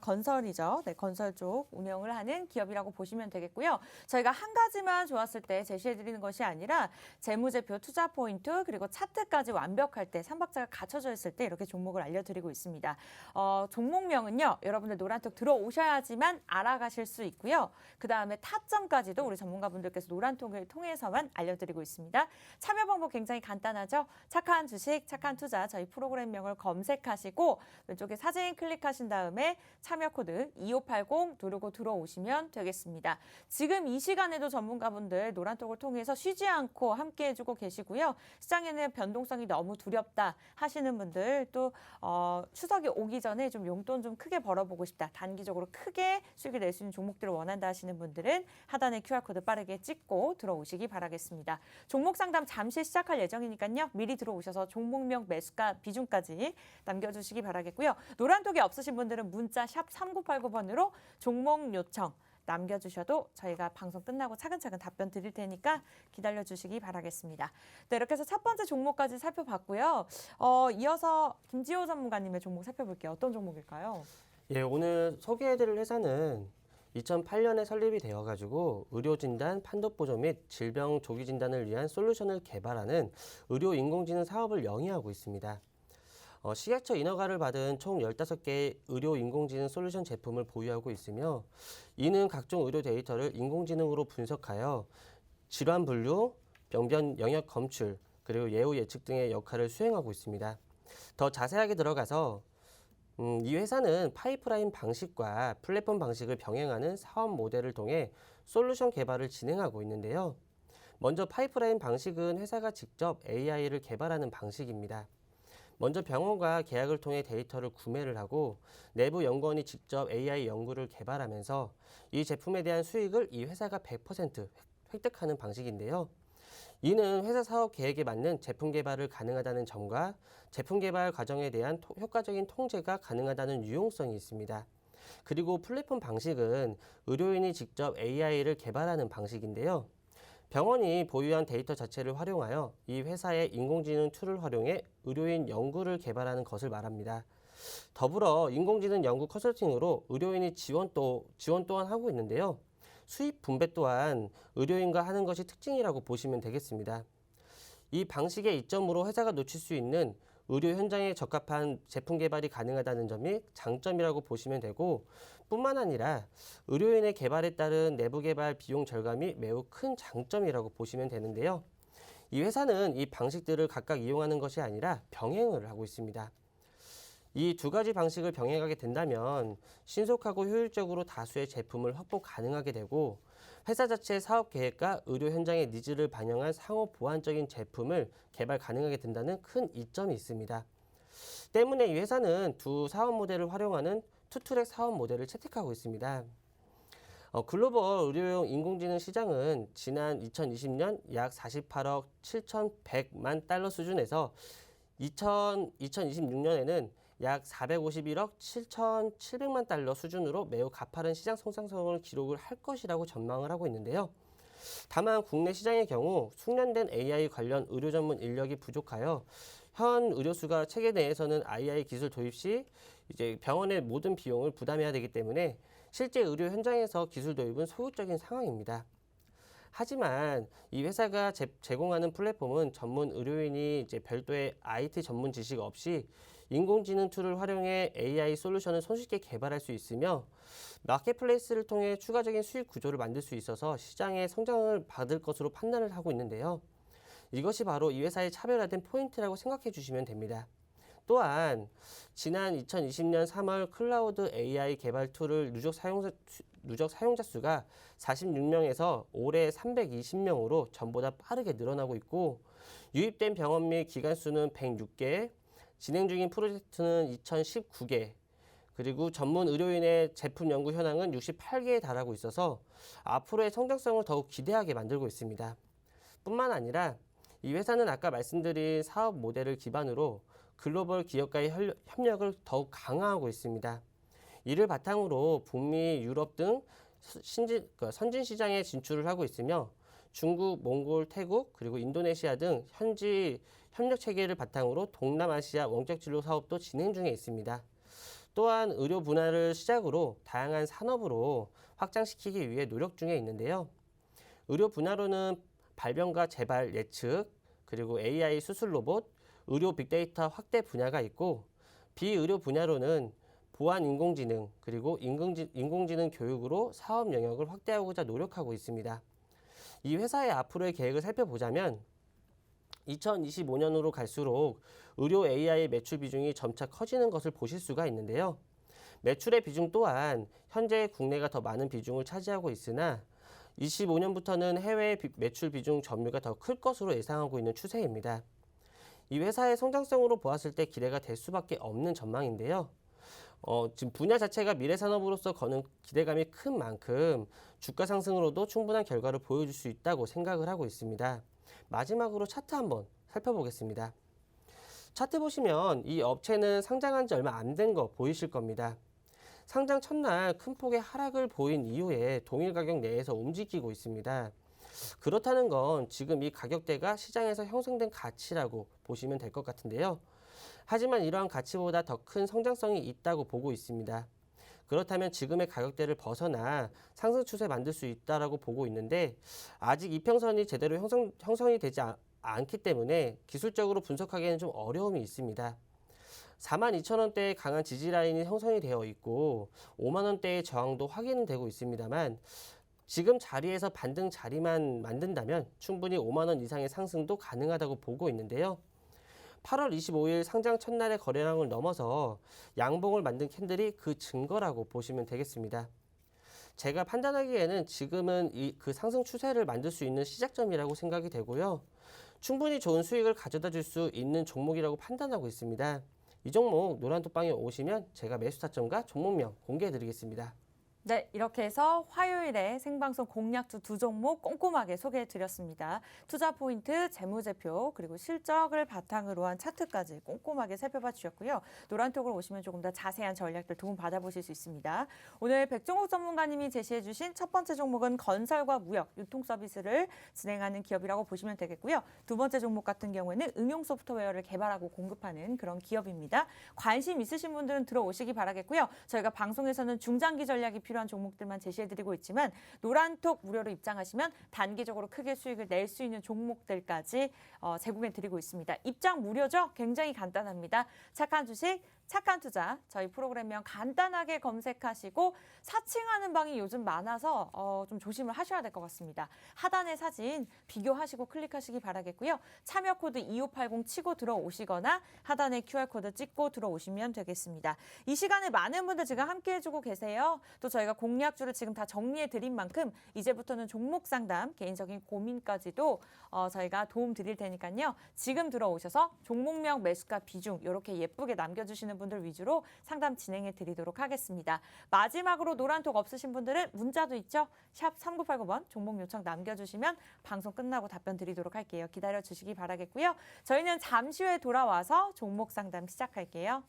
건설이죠. 네, 건설 쪽 운영을 하는 기업이라고 보시면 되겠고요. 저희가 한 가지만 좋았을 때 제시해드리는 것이 아니라 재무제표, 투자 포인트, 그리고 차트까지 완벽할 때, 3박자가 갖춰져 있을 때 이렇게 종목을 알려드리고 있습니다. 종목명은요, 여러분들 노란톡 들어오셔야지만 알아가실 수 있고요. 그 다음에 타점까지도 우리 전문가분들께서 노란톡을 통해서만 알려드리고 있습니다. 참여 방법 굉장히 간단하죠. 착한 주식, 착한 투자 저희 프로그램명을 검색하시고 왼쪽에 사진 클릭하신 다음에 참여 코드 2580 누르고 들어오시면 되겠습니다. 지금 이 시간에도 전문가분들 노란톡을 통해서 쉬지 않고 함께 해주고 계시고요. 시장에는 변동성이 너무 두렵다 하시는 분들 또 추석이 오기 전에 좀 용돈 좀 크게 벌어보고 싶다. 단기적으로 크게 수익을 낼 수 있는 종목들을 원한다 하시는 분들은 하단에 QR코드 빠르게 찍고 들어오시기 바라겠습니다. 종목 상담 잠시 시작할 예정이니까요. 미리 들어오셔서 종목명 매수가 비중까지 남겨주시기 바라겠고요. 노란톡이 없으신 분들은 문자 샵 3989번으로 종목 요청 남겨주셔도 저희가 방송 끝나고 차근차근 답변 드릴 테니까 기다려주시기 바라겠습니다. 네, 이렇게 해서 첫 번째 종목까지 살펴봤고요. 이어서 김지호 전문가님의 종목 살펴볼게요. 어떤 종목일까요? 예, 오늘 소개해드릴 회사는 2008년에 설립이 되어가지고 의료진단, 판독보조 및 질병 조기 진단을 위한 솔루션을 개발하는 의료 인공지능 사업을 영위하고 있습니다. 식약처 인허가를 받은 총 15개의 의료 인공지능 솔루션 제품을 보유하고 있으며 이는 각종 의료 데이터를 인공지능으로 분석하여 질환 분류, 병변 영역 검출, 그리고 예후 예측 등의 역할을 수행하고 있습니다. 더 자세하게 들어가서 이 회사는 파이프라인 방식과 플랫폼 방식을 병행하는 사업 모델을 통해 솔루션 개발을 진행하고 있는데요. 먼저 파이프라인 방식은 회사가 직접 AI를 개발하는 방식입니다. 먼저 병원과 계약을 통해 데이터를 구매를 하고 내부 연구원이 직접 AI 연구를 개발하면서 이 제품에 대한 수익을 이 회사가 100% 획득하는 방식인데요. 이는 회사 사업 계획에 맞는 제품 개발을 가능하다는 점과 제품 개발 과정에 대한 효과적인 통제가 가능하다는 유용성이 있습니다. 그리고 플랫폼 방식은 의료인이 직접 AI를 개발하는 방식인데요. 병원이 보유한 데이터 자체를 활용하여 이 회사의 인공지능 툴을 활용해 의료인 연구를 개발하는 것을 말합니다. 더불어 인공지능 연구 컨설팅으로 의료인이 지원 또한 하고 있는데요. 수입 분배 또한 의료인과 하는 것이 특징이라고 보시면 되겠습니다. 이 방식의 이점으로 회사가 놓칠 수 있는 의료 현장에 적합한 제품 개발이 가능하다는 점이 장점이라고 보시면 되고 뿐만 아니라 의료인의 개발에 따른 내부 개발 비용 절감이 매우 큰 장점이라고 보시면 되는데요. 이 회사는 이 방식들을 각각 이용하는 것이 아니라 병행을 하고 있습니다. 이 두 가지 방식을 병행하게 된다면 신속하고 효율적으로 다수의 제품을 확보 가능하게 되고 회사 자체의 사업 계획과 의료 현장의 니즈를 반영한 상호 보완적인 제품을 개발 가능하게 된다는 큰 이점이 있습니다. 때문에 이 회사는 두 사업 모델을 활용하는 투트랙 사업 모델을 채택하고 있습니다. 글로벌 의료용 인공지능 시장은 지난 2020년 약 48억 7,100만 달러 수준에서 2026년에는 약 451억 7,700만 달러 수준으로 매우 가파른 시장 성장성을 기록을 할 것이라고 전망을 하고 있는데요. 다만 국내 시장의 경우 숙련된 AI 관련 의료 전문 인력이 부족하여 현 의료수가 체계 내에서는 AI 기술 도입 시 이제 병원의 모든 비용을 부담해야 되기 때문에 실제 의료 현장에서 기술 도입은 소극적인 상황입니다. 하지만 이 회사가 제공하는 플랫폼은 전문 의료인이 이제 별도의 IT 전문 지식 없이 인공지능 툴을 활용해 AI 솔루션을 손쉽게 개발할 수 있으며 마켓플레이스를 통해 추가적인 수익 구조를 만들 수 있어서 시장의 성장을 받을 것으로 판단을 하고 있는데요. 이것이 바로 이 회사의 차별화된 포인트라고 생각해 주시면 됩니다. 또한 지난 2020년 3월 클라우드 AI 개발 툴을 누적 사용자 수가 46명에서 올해 320명으로 전보다 빠르게 늘어나고 있고 유입된 병원 및 기관 수는 106개, 진행 중인 프로젝트는 2019개, 그리고 전문 의료인의 제품 연구 현황은 68개에 달하고 있어서 앞으로의 성장성을 더욱 기대하게 만들고 있습니다. 뿐만 아니라 이 회사는 아까 말씀드린 사업 모델을 기반으로 글로벌 기업과의 협력을 더욱 강화하고 있습니다. 이를 바탕으로 북미, 유럽 등 선진 시장에 진출을 하고 있으며 중국, 몽골, 태국, 그리고 인도네시아 등 현지 협력 체계를 바탕으로 동남아시아 원격 진료 사업도 진행 중에 있습니다. 또한 의료 분야를 시작으로 다양한 산업으로 확장시키기 위해 노력 중에 있는데요. 의료 분야로는 발병과 재발 예측, 그리고 AI 수술 로봇, 의료 빅데이터 확대 분야가 있고 비의료 분야로는 보안 인공지능, 그리고 인공지능 교육으로 사업 영역을 확대하고자 노력하고 있습니다. 이 회사의 앞으로의 계획을 살펴보자면 2025년으로 갈수록 의료 AI 매출 비중이 점차 커지는 것을 보실 수가 있는데요. 매출의 비중 또한 현재 국내가 더 많은 비중을 차지하고 있으나 25년부터는 해외 매출 비중 점유가 더 클 것으로 예상하고 있는 추세입니다. 이 회사의 성장성으로 보았을 때 기대가 될 수밖에 없는 전망인데요. 지금 분야 자체가 미래 산업으로서 거는 기대감이 큰 만큼 주가 상승으로도 충분한 결과를 보여줄 수 있다고 생각을 하고 있습니다. 마지막으로 차트 한번 살펴보겠습니다. 차트 보시면 이 업체는 상장한 지 얼마 안 된 거 보이실 겁니다. 상장 첫날 큰 폭의 하락을 보인 이후에 동일 가격 내에서 움직이고 있습니다. 그렇다는 건 지금 이 가격대가 시장에서 형성된 가치라고 보시면 될 것 같은데요. 하지만 이러한 가치보다 더 큰 성장성이 있다고 보고 있습니다. 그렇다면 지금의 가격대를 벗어나 상승 추세 만들 수 있다라고 보고 있는데 아직 이평선이 제대로 형성이 되지 않기 때문에 기술적으로 분석하기에는 좀 어려움이 있습니다. 42,000원대의 강한 지지 라인이 형성이 되어 있고 5만 원대의 저항도 확인은 되고 있습니다만 지금 자리에서 반등 자리만 만든다면 충분히 5만 원 이상의 상승도 가능하다고 보고 있는데요. 8월 25일 상장 첫날의 거래량을 넘어서 양봉을 만든 캔들이 그 증거라고 보시면 되겠습니다. 제가 판단하기에는 지금은 그 상승 추세를 만들 수 있는 시작점이라고 생각이 되고요. 충분히 좋은 수익을 가져다 줄 수 있는 종목이라고 판단하고 있습니다. 이 종목 노란톡방에 오시면 제가 매수 타점과 종목명 공개해 드리겠습니다. 네, 이렇게 해서 화요일에 생방송 공략주 두 종목 꼼꼼하게 소개해 드렸습니다. 투자 포인트, 재무제표, 그리고 실적을 바탕으로 한 차트까지 꼼꼼하게 살펴봐 주셨고요. 노란톡으로 오시면 조금 더 자세한 전략들 도움 받아보실 수 있습니다. 오늘 백종욱 전문가님이 제시해 주신 첫 번째 종목은 건설과 무역, 유통 서비스를 진행하는 기업이라고 보시면 되겠고요. 두 번째 종목 같은 경우에는 응용 소프트웨어를 개발하고 공급하는 그런 기업입니다. 관심 있으신 분들은 들어오시기 바라겠고요. 저희가 방송에서는 중장기 전략이 필요한 종목들만 제시해드리고 있지만 노란톡 무료로 입장하시면 단기적으로 크게 수익을 낼 수 있는 종목들까지 제공해드리고 있습니다. 입장 무료죠? 굉장히 간단합니다. 착한 주식, 착한 투자 저희 프로그램명 간단하게 검색하시고 사칭하는 방이 요즘 많아서 좀 조심을 하셔야 될 것 같습니다. 하단의 사진 비교하시고 클릭하시기 바라겠고요. 참여 코드 2580 치고 들어오시거나 하단의 QR코드 찍고 들어오시면 되겠습니다. 이 시간에 많은 분들 지금 함께 해주고 계세요. 또 저희가 공략주를 지금 다 정리해드린 만큼 이제부터는 종목 상담, 개인적인 고민까지도 저희가 도움 드릴 테니까요. 지금 들어오셔서 종목명, 매수가, 비중 이렇게 예쁘게 남겨주시는 분들 위주로 상담 진행해 드리도록 하겠습니다. 마지막으로 노란톡 없으신 분들은 문자도 있죠. 샵 3989번 종목 요청 남겨주시면 방송 끝나고 답변 드리도록 할게요. 기다려 주시기 바라겠고요. 저희는 잠시 후에 돌아와서 종목 상담 시작할게요.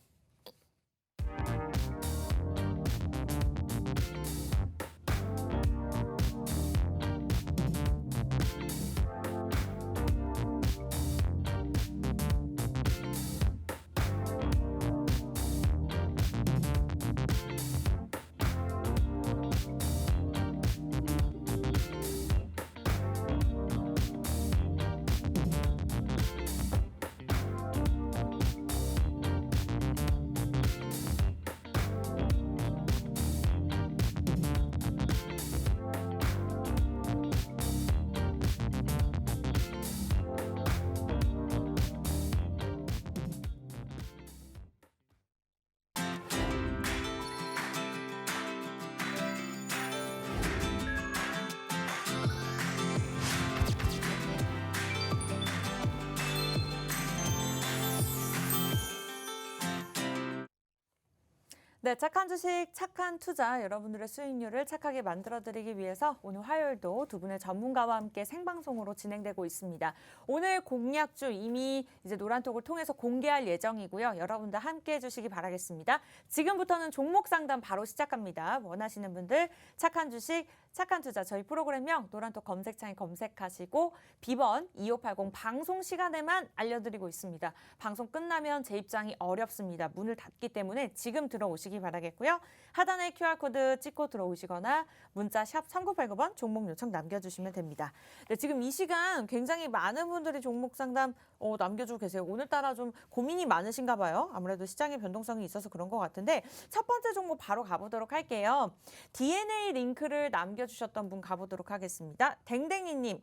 네, 착한 주식, 착한 투자, 여러분들의 수익률을 착하게 만들어드리기 위해서 오늘 화요일도 두 분의 전문가와 함께 생방송으로 진행되고 있습니다. 오늘 공략주 이미 이제 노란톡을 통해서 공개할 예정이고요. 여러분들 함께 해주시기 바라겠습니다. 지금부터는 종목 상담 바로 시작합니다. 원하시는 분들 착한 주식, 착한 투자 저희 프로그램명 노란톡 검색창에 검색하시고 비번 2580 방송 시간에만 알려드리고 있습니다. 방송 끝나면 제 입장이 어렵습니다. 문을 닫기 때문에 지금 들어오시기 바라겠고요. 하단에 QR코드 찍고 들어오시거나 문자 샵 3989번 종목 요청 남겨주시면 됩니다. 네, 지금 이 시간 굉장히 많은 분들이 종목 상담 남겨주고 계세요. 오늘따라 좀 고민이 많으신가 봐요. 아무래도 시장의 변동성이 있어서 그런 것 같은데 첫 번째 종목 바로 가보도록 할게요. DNA 링크를 남겨주셨던 분 가보도록 하겠습니다. 댕댕이님.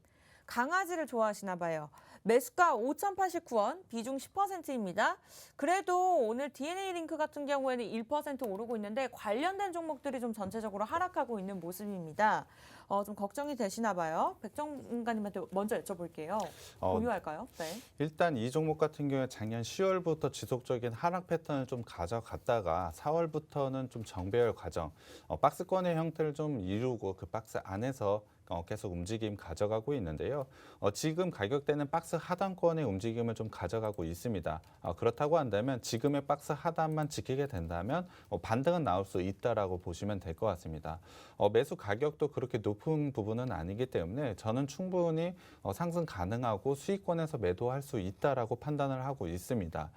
강아지를 좋아하시나 봐요. 매수가 5,089원, 비중 10%입니다. 그래도 오늘 DNA 링크 같은 경우에는 1% 오르고 있는데 관련된 종목들이 좀 전체적으로 하락하고 있는 모습입니다. 좀 걱정이 되시나 봐요. 백정관님한테 먼저 여쭤볼게요. 공유할까요? 네. 일단 이 종목 같은 경우에 작년 10월부터 지속적인 하락 패턴을 좀 가져갔다가 4월부터는 좀 정배열 과정, 박스권의 형태를 좀 이루고 그 박스 안에서 계속 움직임 가져가고 있는데요. 지금 가격대는 박스 하단권의 움직임을 좀 가져가고 있습니다. 그렇다고 한다면 지금의 박스 하단만 지키게 된다면 반등은 나올 수 있다라고 보시면 될 것 같습니다. 매수 가격도 그렇게 높은 부분은 아니기 때문에 저는 충분히 상승 가능하고 수익권에서 매도할 수 있다라고 판단을 하고 있습니다.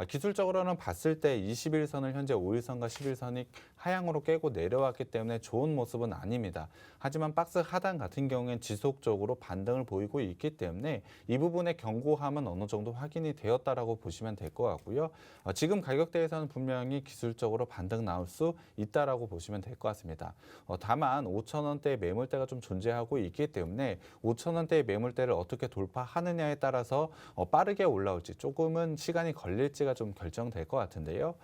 기술적으로는 봤을 때 21선을 현재 5일선과 11선이 하향으로 깨고 내려왔기 때문에 좋은 모습은 아닙니다. 하지만 박스 하단 같은 경우엔 지속적으로 반등을 보이고 있기 때문에 이 부분의 견고함은 어느 정도 확인이 되었다라고 보시면 될 것 같고요. 지금 가격대에서는 분명히 기술적으로 반등 나올 수 있다라고 보시면 될 것 같습니다. 다만 5,000원대의 매물대가 좀 존재하고 있기 때문에 5,000원대의 매물대를 어떻게 돌파하느냐에 따라서 빠르게 올라올지 조금은 시간이 걸릴지가 좀 결정될 것 같은데요.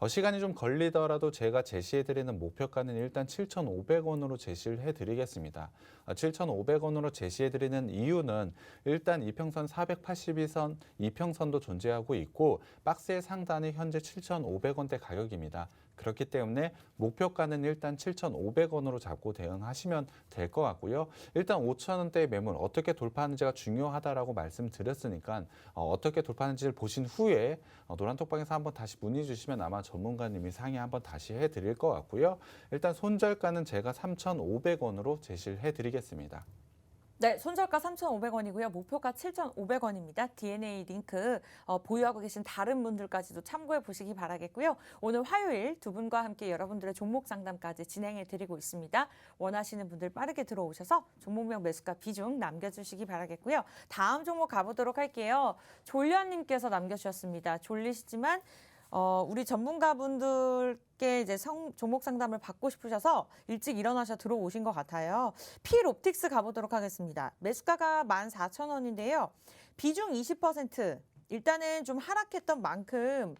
시간이 좀 걸리더라도 제가 제시해드리는 목표가는 일단 7,500원으로 제시를 해드리겠습니다. 7,500원으로 제시해드리는 이유는 일단 이평선 482선, 이평선도 존재하고 있고 박스의 상단이 현재 7,500원대 가격입니다. 그렇기 때문에 목표가는 일단 7,500원으로 잡고 대응하시면 될 것 같고요. 일단 5,000원대의 매물 어떻게 돌파하는지가 중요하다라고 말씀드렸으니까 어떻게 돌파하는지를 보신 후에 노란톡방에서 한번 다시 문의 주시면 아마 전문가님이 상의 한번 다시 해드릴 것 같고요. 일단 손절가는 제가 3,500원으로 제시를 해드리겠습니다. 네, 손절가 3,500원이고요. 목표가 7,500원입니다. DNA 링크 보유하고 계신 다른 분들까지도 참고해 보시기 바라겠고요. 오늘 화요일 두 분과 함께 여러분들의 종목 상담까지 진행해 드리고 있습니다. 원하시는 분들 빠르게 들어오셔서 종목명 매수가 비중 남겨주시기 바라겠고요. 다음 종목 가보도록 할게요. 졸려님께서 남겨주셨습니다. 졸리시지만 우리 전문가분들께 이제 종목 상담을 받고 싶으셔서 일찍 일어나셔 들어오신 것 같아요. 필옵틱스 가보도록 하겠습니다. 매수가가 14,000원인데요. 비중 20%. 일단은 좀 하락했던 만큼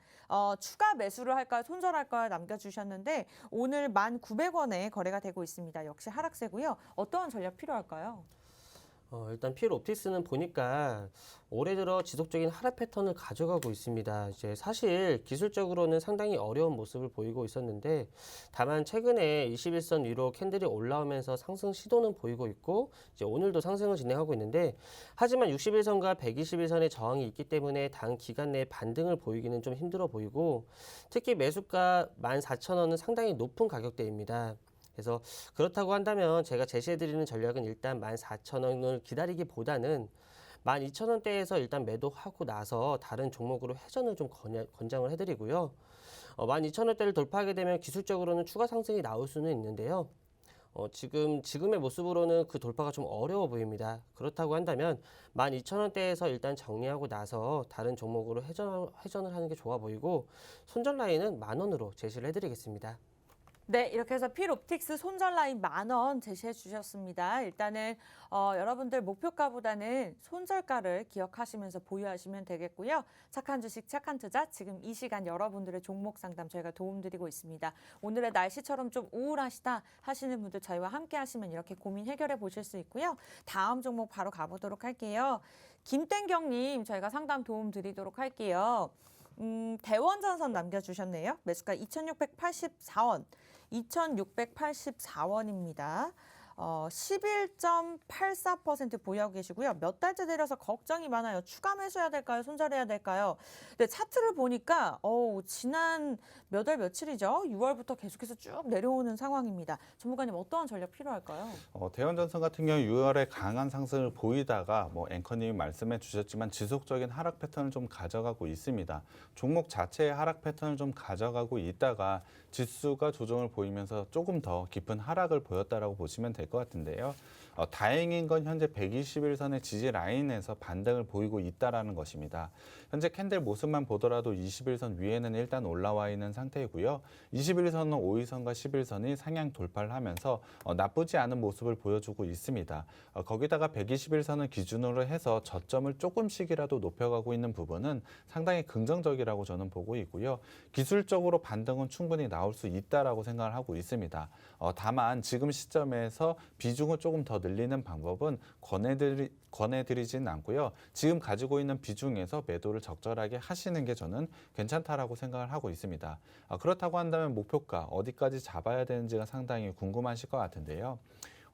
추가 매수를 할까요? 손절할까요? 남겨주셨는데 오늘 1,900원에 거래가 되고 있습니다. 역시 하락세고요. 어떠한 전략 필요할까요? 일단 필옵틱스는 보니까 올해 들어 지속적인 하락 패턴을 가져가고 있습니다. 이제 사실 기술적으로는 상당히 어려운 모습을 보이고 있었는데 다만 최근에 21선 위로 캔들이 올라오면서 상승 시도는 보이고 있고 이제 오늘도 상승을 진행하고 있는데 하지만 61선과 121선의 저항이 있기 때문에 단 기간 내에 반등을 보이기는 좀 힘들어 보이고 특히 매수가 14,000원은 상당히 높은 가격대입니다. 그래서 그렇다고 한다면 제가 제시해드리는 전략은 일단 14,000원을 기다리기보다는 12,000원대에서 일단 매도하고 나서 다른 종목으로 회전을 좀 권장을 해드리고요. 12,000원대를 돌파하게 되면 기술적으로는 추가 상승이 나올 수는 있는데요. 지금의 모습으로는 그 돌파가 좀 어려워 보입니다. 그렇다고 한다면 12,000원대에서 일단 정리하고 나서 다른 종목으로 회전을 하는 게 좋아 보이고 손절 라인은 10,000원으로 제시를 해드리겠습니다. 네, 이렇게 해서 필옵틱스 손절 라인 10,000원 제시해 주셨습니다. 일단은 여러분들 목표가보다는 손절가를 기억하시면서 보유하시면 되겠고요. 착한 주식, 착한 투자, 지금 이 시간 여러분들의 종목 상담 저희가 도움드리고 있습니다. 오늘의 날씨처럼 좀 우울하시다 하시는 분들 저희와 함께 하시면 이렇게 고민 해결해 보실 수 있고요. 다음 종목 바로 가보도록 할게요. 김땡경님 저희가 상담 도움 드리도록 할게요. 대원전선 남겨주셨네요. 매수가 2,684원, 2,684원입니다. 11.84% 보유하고 계시고요. 몇 달째 내려서 걱정이 많아요. 추가 매수해야 될까요? 손절해야 될까요? 네, 차트를 보니까 지난 몇 월 며칠이죠? 6월부터 계속해서 쭉 내려오는 상황입니다. 전문가님 어떠한 전략 필요할까요? 대원전선 같은 경우 6월에 강한 상승을 보이다가 앵커님이 말씀해 주셨지만 지속적인 하락 패턴을 좀 가져가고 있습니다. 종목 자체의 하락 패턴을 좀 가져가고 있다가 지수가 조정을 보이면서 조금 더 깊은 하락을 보였다라고 보시면 될 것 같은데요. 다행인 건 현재 121선의 지지 라인에서 반등을 보이고 있다라는 것입니다. 현재 캔들 모습만 보더라도 21선 위에는 일단 올라와 있는 상태이고요. 21선은 5일선과 11선이 상향 돌파를 하면서 나쁘지 않은 모습을 보여주고 있습니다. 거기다가 121선을 기준으로 해서 저점을 조금씩이라도 높여가고 있는 부분은 상당히 긍정적이라고 저는 보고 있고요. 기술적으로 반등은 충분히 나올 수 있다라고 생각을 하고 있습니다. 다만 지금 시점에서 비중을 조금 더 늘리는 방법은 권해드리진 않고요. 지금 가지고 있는 비중에서 매도를 적절하게 하시는 게 저는 괜찮다라고 생각을 하고 있습니다. 그렇다고 한다면 목표가 어디까지 잡아야 되는지가 상당히 궁금하실 것 같은데요.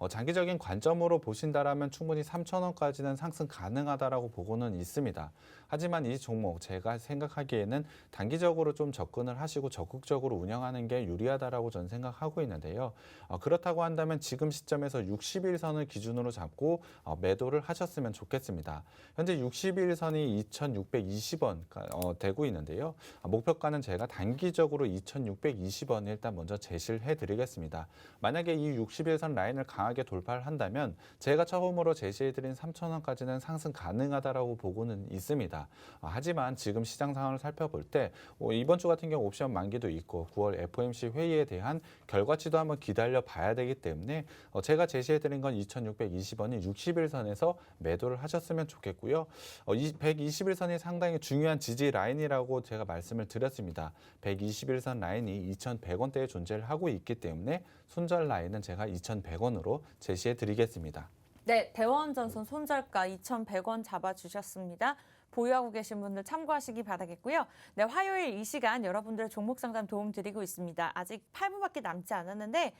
장기적인 관점으로 보신다라면 충분히 3,000원까지는 상승 가능하다라고 보고는 있습니다. 하지만 이 종목 제가 생각하기에는 단기적으로 좀 접근을 하시고 적극적으로 운영하는 게 유리하다라고 저는 생각하고 있는데요. 그렇다고 한다면 지금 시점에서 60일선을 기준으로 잡고 매도를 하셨으면 좋겠습니다. 현재 60일선이 2,620원 되고 있는데요. 목표가는 제가 단기적으로 2,620원 일단 먼저 제시를 해드리겠습니다. 만약에 이 60일선 라인을 강하게 돌파를 한다면 제가 처음으로 제시해드린 3,000원까지는 상승 가능하다라고 보고는 있습니다. 하지만 지금 시장 상황을 살펴볼 때 이번 주 같은 경우 옵션 만기도 있고 9월 FOMC 회의에 대한 결과치도 한번 기다려 봐야 되기 때문에 제가 제시해드린 건 2,620원이 60일선에서 매도를 하셨으면 좋겠고요. 121선이 상당히 중요한 지지 라인이라고 제가 말씀을 드렸습니다. 121선 라인이 2,100원대에 존재를 하고 있기 때문에 손절 라인은 제가 2,100원으로 제시해 드리겠습니다. 네, 대원전선 손절가 2,100원 잡아주셨습니다. 보유하고 계신 분들 참고하시기 바라겠고요. 네, 화요일 이 시간 여러분들의 종목 상담 도움 드리고 있습니다. 아직 8분밖에 남지 않았는데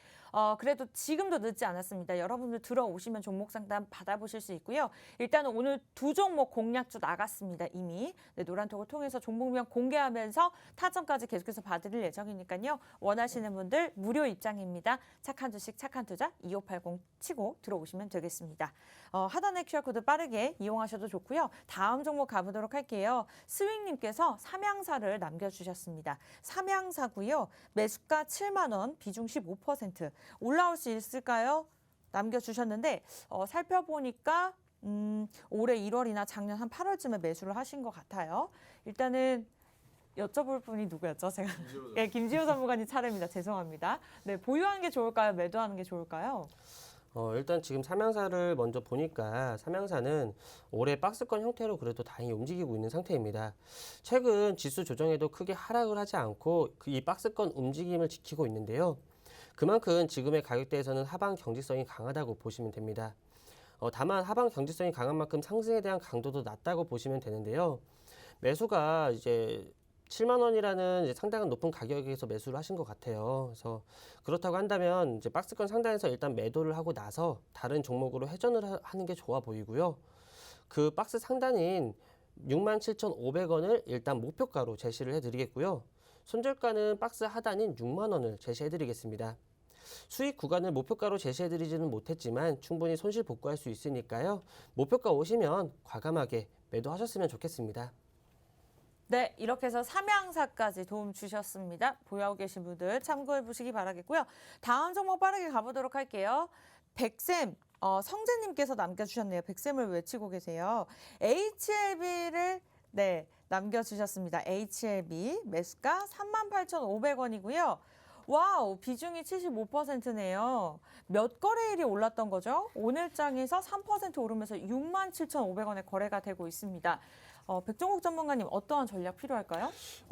그래도 지금도 늦지 않았습니다. 여러분들 들어오시면 종목 상담 받아보실 수 있고요. 일단은 오늘 두 종목 공략주 나갔습니다. 이미 노란톡을 통해서 종목명 공개하면서 타점까지 계속해서 받을 예정이니까요. 원하시는 분들 무료 입장입니다. 착한 주식 착한 투자 2580 치고 들어오시면 되겠습니다. 하단의 QR코드 빠르게 이용하셔도 좋고요. 다음 종목 가보도록 할게요. 스윙님께서 삼양사를 남겨주셨습니다. 삼양사고요. 매수가 7만 원, 비중 15%. 올라올 수 있을까요? 남겨주셨는데 살펴보니까 올해 1월이나 작년 한 8월쯤에 매수를 하신 것 같아요. 일단은 여쭤볼 분이 누구였죠? 제가 네, 김지호 전문가님 차례입니다. 죄송합니다. 네, 보유하는 게 좋을까요? 매도하는 게 좋을까요? 일단 지금 삼양사를 먼저 보니까 삼양사는 올해 박스권 형태로 그래도 다행히 움직이고 있는 상태입니다. 최근 지수 조정에도 크게 하락을 하지 않고 이 박스권 움직임을 지키고 있는데요. 그만큼 지금의 가격대에서는 하방 경직성이 강하다고 보시면 됩니다. 다만 하방 경직성이 강한 만큼 상승에 대한 강도도 낮다고 보시면 되는데요. 매수가 이제 7만 원이라는 이제 상당한 높은 가격에서 매수를 하신 것 같아요. 그래서 그렇다고 한다면 이제 박스권 상단에서 일단 매도를 하고 나서 다른 종목으로 회전을 하는 게 좋아 보이고요. 그 박스 상단인 67,500원을 일단 목표가로 제시를 해드리겠고요. 손절가는 박스 하단인 6만 원을 제시해드리겠습니다. 수익 구간을 목표가로 제시해드리지는 못했지만 충분히 손실 복구할 수 있으니까요. 목표가 오시면 과감하게 매도하셨으면 좋겠습니다. 네, 이렇게 해서 삼양사까지 도움 주셨습니다. 보유하고 계신 분들 참고해 보시기 바라겠고요. 다음 종목 빠르게 가보도록 할게요. 백샘, 성재님께서 남겨주셨네요. 백샘을 외치고 계세요. HLB를 남겨주셨습니다. HLB 매수가 38,500원이고요. 와우, 비중이 75%네요. 몇 거래일이 올랐던 거죠? 오늘장에서 3% 오르면서 67,500원에 거래가 되고 있습니다. 백종국 전문가님 어떠한 전략 필요할까요?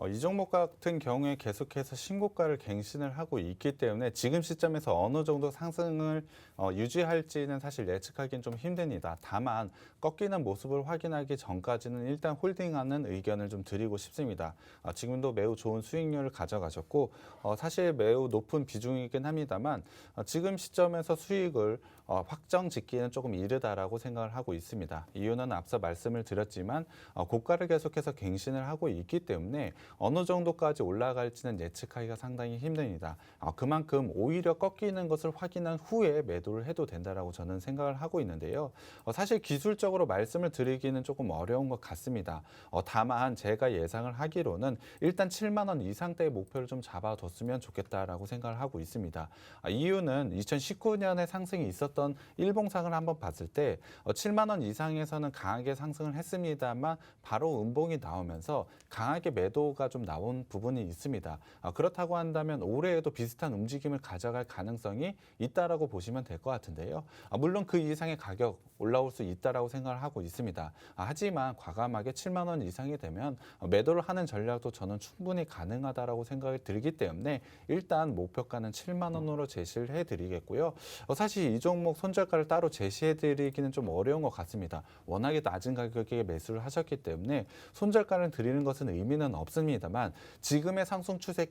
이 종목 같은 경우에 계속해서 신고가를 갱신을 하고 있기 때문에 지금 시점에서 어느 정도 상승을 유지할지는 사실 예측하기는 좀 힘듭니다. 다만 꺾이는 모습을 확인하기 전까지는 일단 홀딩하는 의견을 좀 드리고 싶습니다. 지금도 매우 좋은 수익률을 가져가셨고 사실 매우 높은 비중이긴 합니다만 지금 시점에서 수익을 확정 짓기는 조금 이르다라고 생각을 하고 있습니다. 이유는 앞서 말씀을 드렸지만 고가를 계속해서 갱신을 하고 있기 때문에 어느 정도까지 올라갈지는 예측하기가 상당히 힘듭니다. 그만큼 오히려 꺾이는 것을 확인한 후에 매도를 해도 된다라고 저는 생각을 하고 있는데요. 사실 기술적으로 말씀을 드리기는 조금 어려운 것 같습니다. 다만 제가 예상을 하기로는 일단 7만 원 이상대의 목표를 좀 잡아뒀으면 좋겠다라고 생각을 하고 있습니다. 이유는 2019년에 상승이 있었던 일봉상을 한번 봤을 때 7만 원 이상에서는 강하게 상승을 했습니다만 바로 음봉이 나오면서 강하게 매도가 좀 나온 부분이 있습니다. 그렇다고 한다면 올해에도 비슷한 움직임을 가져갈 가능성이 있다라고 보시면 될 것 같은데요. 물론 그 이상의 가격 올라올 수 있다라고 생각을 하고 있습니다. 하지만 과감하게 7만 원 이상이 되면 매도를 하는 전략도 저는 충분히 가능하다라고 생각이 들기 때문에 일단 목표가는 7만 원으로 제시를 해드리겠고요. 사실 이 종목 손절가를 따로 제시해드리기는 좀 어려운 것 같습니다. 워낙에 낮은 가격에 매수를 하셨기 때문에 손절가를 드리는 것은 의미는 없습니다만 지금의 상승 추세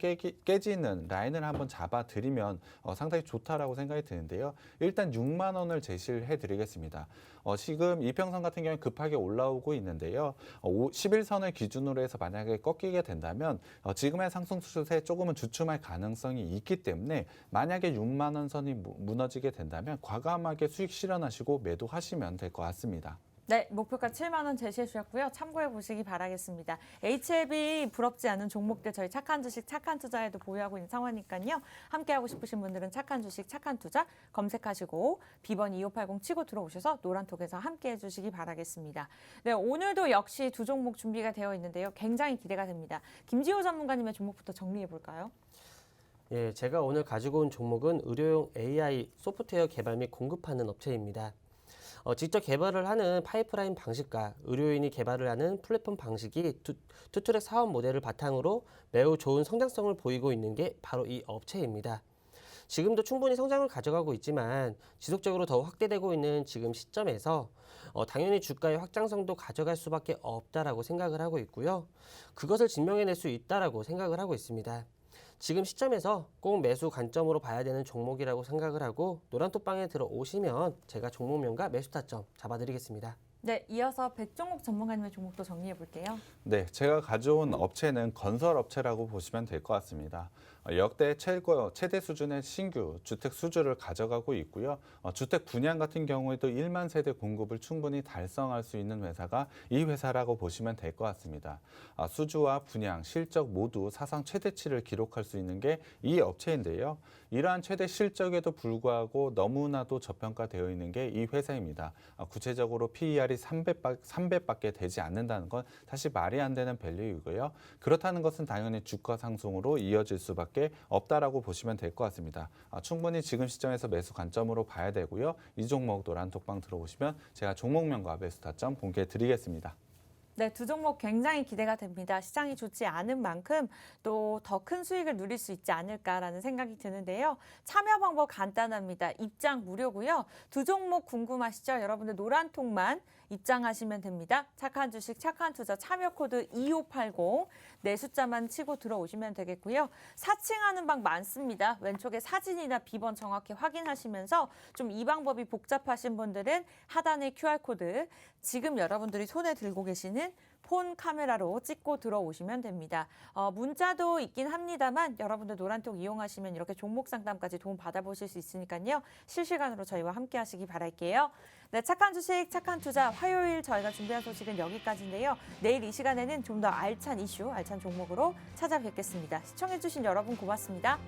깨지는 라인을 한번 잡아드리면 상당히 좋다라고 생각이 드는데요. 일단 6만 원을 제시를 해드리겠습니다. 지금 이평선 같은 경우에 급하게 올라오고 있는데요. 11선을 기준으로 해서 만약에 꺾이게 된다면 지금의 상승 추세에 조금은 주춤할 가능성이 있기 때문에 만약에 6만 원 선이 무너지게 된다면 과감하게 수익 실현하시고 매도하시면 될 것 같습니다. 네, 목표가 7만 원 제시해 주셨고요. 참고해 보시기 바라겠습니다. HLB 부럽지 않은 종목들 저희 착한 주식, 착한 투자에도 보유하고 있는 상황이니까요. 함께하고 싶으신 분들은 착한 주식, 착한 투자 검색하시고 비번 2580 치고 들어오셔서 노란톡에서 함께해 주시기 바라겠습니다. 네, 오늘도 역시 두 종목 준비가 되어 있는데요. 굉장히 기대가 됩니다. 김지호 전문가님의 종목부터 정리해 볼까요? 예, 제가 오늘 가지고 온 종목은 의료용 AI 소프트웨어 개발 및 공급하는 업체입니다. 직접 개발을 하는 파이프라인 방식과 의료인이 개발을 하는 플랫폼 방식이 투트랙 사업 모델을 바탕으로 매우 좋은 성장성을 보이고 있는 게 바로 이 업체입니다. 지금도 충분히 성장을 가져가고 있지만 지속적으로 더 확대되고 있는 지금 시점에서 당연히 주가의 확장성도 가져갈 수밖에 없다라고 생각을 하고 있고요. 그것을 증명해낼 수 있다라고 생각을 하고 있습니다. 지금 시점에서 꼭 매수 관점으로 봐야 되는 종목이라고 생각을 하고 노란톡방에 들어오시면 제가 종목명과 매수 타점 잡아드리겠습니다. 네, 이어서 백종국 전문가님의 종목도 정리해 볼게요. 네, 제가 가져온 업체는 건설업체라고 보시면 될 것 같습니다. 역대 최대 수준의 신규 주택 수주를 가져가고 있고요. 주택 분양 같은 경우에도 1만 세대 공급을 충분히 달성할 수 있는 회사가 이 회사라고 보시면 될 것 같습니다. 수주와 분양, 실적 모두 사상 최대치를 기록할 수 있는 게 이 업체인데요. 이러한 최대 실적에도 불구하고 너무나도 저평가되어 있는 게 이 회사입니다. 구체적으로 PER이 3배밖에 되지 않는다는 건 사실 말이 안 되는 밸류이고요. 그렇다는 것은 당연히 주가 상승으로 이어질 수밖에 없다라고 보시면 될 것 같습니다. 충분히 지금 시점에서 매수 관점으로 봐야 되고요. 이 종목 노란톡방 들어오시면 제가 종목명과 매수 타점 공개해 드리겠습니다. 네, 두 종목 굉장히 기대가 됩니다. 시장이 좋지 않은 만큼 또 더 큰 수익을 누릴 수 있지 않을까라는 생각이 드는데요. 참여 방법 간단합니다. 입장 무료고요. 두 종목 궁금하시죠? 여러분들 노란톡만 입장하시면 됩니다. 착한 주식, 착한 투자 참여 코드 2580 네 숫자만 치고 들어오시면 되겠고요. 사칭하는 방 많습니다. 왼쪽에 사진이나 비번 정확히 확인하시면서 좀 이 방법이 복잡하신 분들은 하단의 QR코드 지금 여러분들이 손에 들고 계시는 폰 카메라로 찍고 들어오시면 됩니다. 문자도 있긴 합니다만 여러분들 노란톡 이용하시면 이렇게 종목 상담까지 도움 받아보실 수 있으니까요. 실시간으로 저희와 함께 하시기 바랄게요. 네, 착한 주식, 착한 투자 화요일 저희가 준비한 소식은 여기까지인데요. 내일 이 시간에는 좀 더 알찬 이슈, 알찬 종목으로 찾아뵙겠습니다. 시청해주신 여러분 고맙습니다.